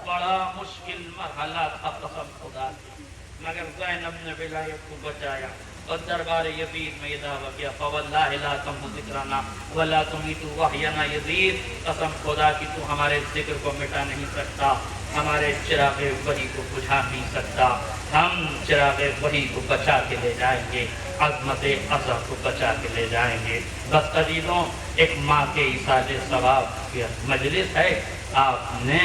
بڑا مشکل مرحلہ تھا قسم خدا کی. مگر زینب نے ولایت کو بچایا اور دربار یزید میں یہ دعویٰ کیا فواللہ لا تمحو ذکرنا ولا تمیت وحینا یزید، قسم خدا کی تو ہمارے ذکر کو مٹا نہیں سکتا، ہمارے چراغ وحی کو بجھا نہیں سکتا، ہم چراغ وحی کو بچا کے لے جائیں گے، عظمت ازا کو بچا کے لے جائیں گے. بس عزیزوں، ایک ماں کے ایصال ثواب کی مجلس ہے. آپ نے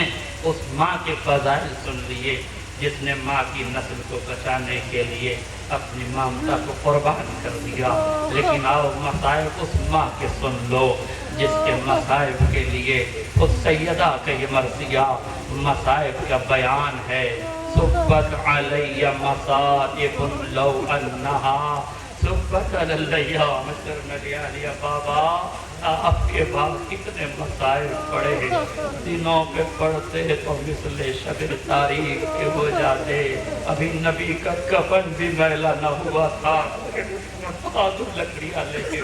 اس ماں کے فضائل سن لیے جس نے ماں کی نسل کو بچانے کے لیے اپنی ممتا کو قربان کر دیا. لیکن آؤ مصائب اس ماں کے سن لو جس کے مصائب کے لیے خود سیدہ کا یہ مرثیہ مصائب کا بیان ہے. صبت علی مصائب لو انہا صبت علی مصر نلیالی بابا. آپ کے بعد کتنے مسائل پڑے دنوں پہ پڑھتے تو مثل شب تاریخ کے ہو جاتے. ابھی نبی کا کفن بھی میلا نہ ہوا تھا، لکڑیاں لے کے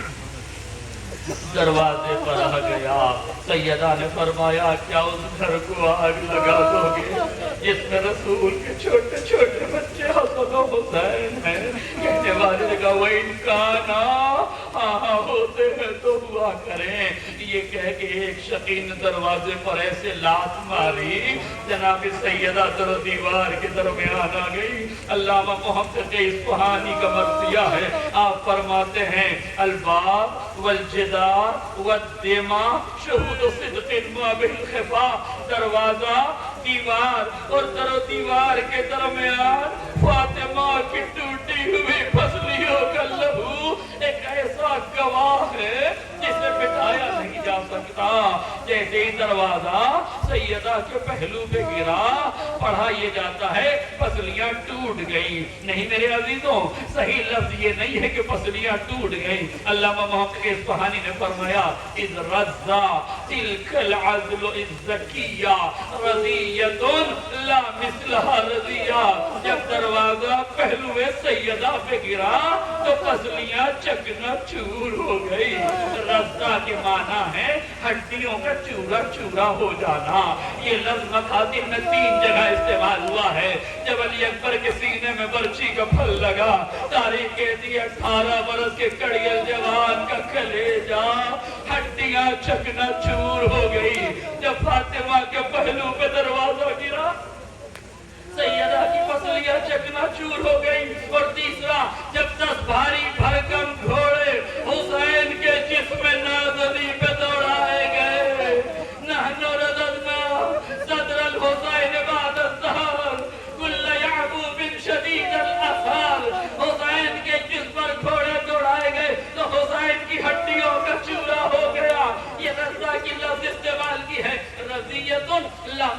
دروازے پر آ گیا. سیدہ نے فرمایا کیا اس گھر کو آگ لگا دو گے جس میں رسول کے چھوٹے چھوٹے بچے حسن و حسین ہیں؟ کہنے والے نے کہا وَإِنْ كَانَا ہاں ہوتے ہیں تو ہوا کریں. یہ کہہ کہ ایک شقی نے دروازے پر ایسے لات ماری جناب سیدہ در دیوار کے درمیان آ گئی. علامہ محقق اصفہانی کا مرثیہ ہے. آپ فرماتے ہیں الباب والجدار والدماء شہود صدق ما بالخفا. دروازہ، دیوار اور در و دیوار کے درمیان فاطمہ کی ٹوٹی ہوئی پسلیوں کا لہو ایک ایسا گواہ ہے جسے مٹایا نہیں جا سکتا. جیسے ہی دروازہ سیدہ کے پہلو پہ گرا پڑھا یہ جاتا ہے پسلیاں ٹوٹ گئی. نہیں میرے عزیزوں، صحیح لفظ یہ نہیں ہے کہ پسلیاں ٹوٹ گئی. علامہ محقق اصفہانی نے فرمایا اذ رضا تلک العزل الزکیہ رضیۃ لا مثلها رضیہ. جب دروازہ پہلو سیدہ پہ گرا تو پسلیاں چکنا چور ہو گئی. رضا کے معنی ہے ہڈیوں کا چورا چورا ہو جانا. یہ لفظ مخاطب میں 3 جگہ استعمال ہوا ہے. جب علی اکبر کے سینے میں برچی کا پھل لگا، تاریخ کہتی ہے 18 برس کے کڑیل جوان کا کلیجہ ہڈیاں چکنا چور ہو گئی. جب فاطمہ کے پہلو پہ دروازہ گرا سیدہ کی پسلیاں چکنا چور ہو گئی. اور تیسرا جب 10 بھاری بھرکم گھوڑے حسین کے جسم نازلی پہ دوڑائے گئے، نحن رددنا صدر الحسین بعد الظہر کل یعقوب شدید الاثار. حسین کے جسم پر گھوڑے دوڑائے گئے تو حسین کی ہڈیوں کا چورا ہو گیا. یہ رضا کی لفظ استعمال کی ہے رضیۃ لا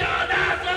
1400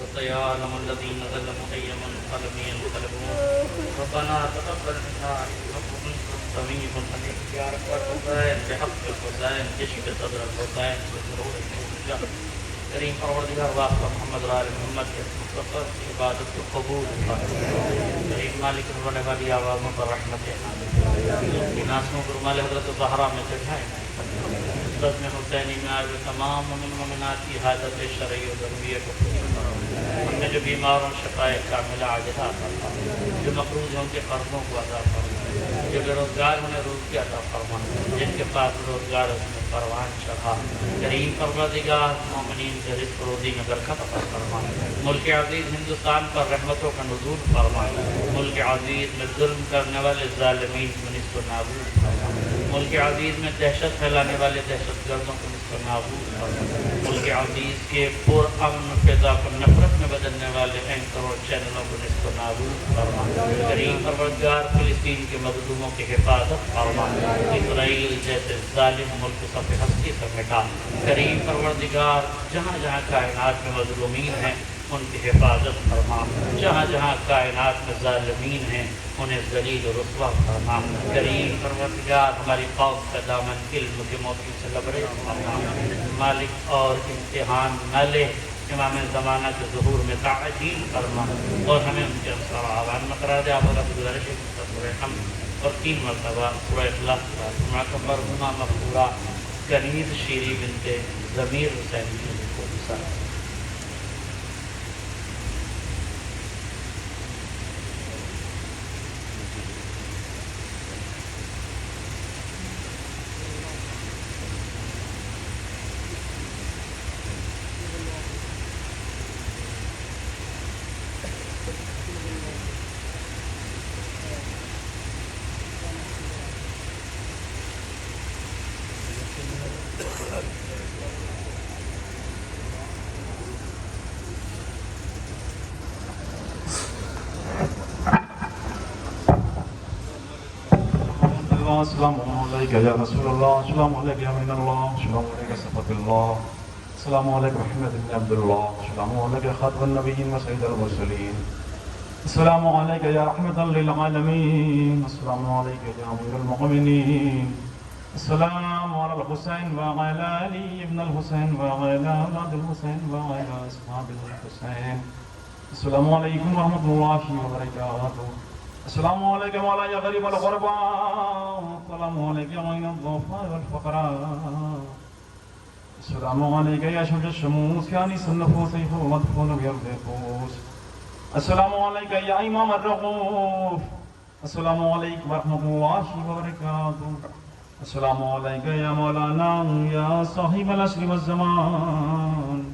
وسيعلم الذين ظلموا أي منقلب ينقلبون ربنا تقبل منا إنك أنت السميع العليم يا رب الحسين بحق الحسين اشف صدر الحسين بسرور الحجة کریم پروردگار واسطہ محمد و آل محمد کے مصطفیٰ کی عبادت کو قبول فرما۔ کریم مالک رونے والی آوازوں پر رحمت ناسوں کو رومال حضرت زہرا میں چڑھائیں، نسبت میں حسینی میں آئے تمام مومن مومنات کی حاجت شرعی و ضروری کو پوری کرو۔ ہم نے جو بیماروں شفائے کاملہ عاجلہ عطا فرما، جو مقروض ہیں ان کے قرضوں کو عطا فرما، جو بے روزگار انہیں روزی عطا فرما، جن کے پاس روزگار اس میں پروان چڑھا۔ کریم پروردگار مومنین کے رزق روزی میں برکت عطا فرما۔ ملک عزیز ہندوستان پر رحمتوں کا نزول فرما۔ ملک عزیز میں ظلم کرنے والے ظالمین کو نصف و نابود فرما۔ ملک عزیز میں دہشت پھیلانے والے دہشت گردوں کو نصف و نابود فرما۔ ملک عزیز کے پر امن فضا کو نفرت میں بدلنے والے اینکروں چینلوں کو نصف و نابود فرما۔ کریم پروردگار فلسطین کے مظلوموں کی حفاظت فرما۔ اسرائیل جیسے ظالم ملک سب ہستی سے مٹا۔ کریم پروردگار جہاں جہاں کائنات میں مظلومین ہیں ان کی حفاظت فرما۔ جہاں جہاں کائنات میں ظالمین ہیں انہیں ذلیل و رسوا فرما۔ کریم پروردگار ہماری قوم کا دامن علم کے موتی سے لبریز فرما۔ مالک اور امتحان نہ لے، امام زمانہ کے ظہور میں تعجیل فرما اور ہمیں ان کے انصار آوان میں قرار دے۔ آپ رب گزارش ہے سورہ حمد اور 3 مرتبہ سورہ اخلاص کا مرحومہ مغفورہ کنیز شیری بنت ضمیر حسین کو مثال۔ السلام عليك يا رسول الله، السلام عليك يا من الله، السلام عليك صفة الله، السلام عليك محمد بن عبد الله، السلام عليك خاتم النبيين وسيد المرسلين، السلام عليك يا رحمة للعالمين، السلام عليك يا أمير المؤمنين، السلام على الحسين وعلى علي بن الحسين وعلى أولاد الحسين وعلى أصحاب الحسين. السلام عليكم ورحمة الله وبركاته. السلام عليك مولا يا غريب الغرباء، السلام عليك يا معين الضعفاء والفقراء، السلام عليك يا شمس الشموس يا أنيس النفوس مدفون بأرض الفوس، السلام عليك يا إمام الرؤوف، السلام عليكم ورحمة الله وبركاته. السلام عليك يا مولانا يا صاحب العصر والزمان،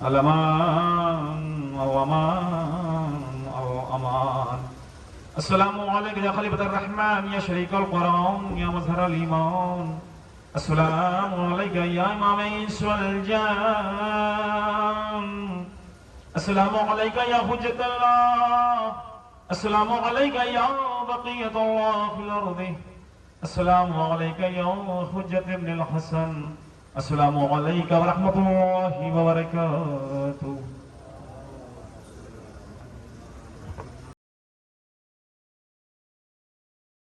الأمان أو أمان أو أمان. السلام عليك يا خليفة الرحمن يا شريك القرآن يا مظهر الإيمان، السلام عليك يا إمام الإنس والجان، السلام عليك يا حجة الله، السلام عليك يا بقية الله في الأرض، السلام عليك يا حجة ابن الحسن، السلام عليك ورحمة الله وبركاته.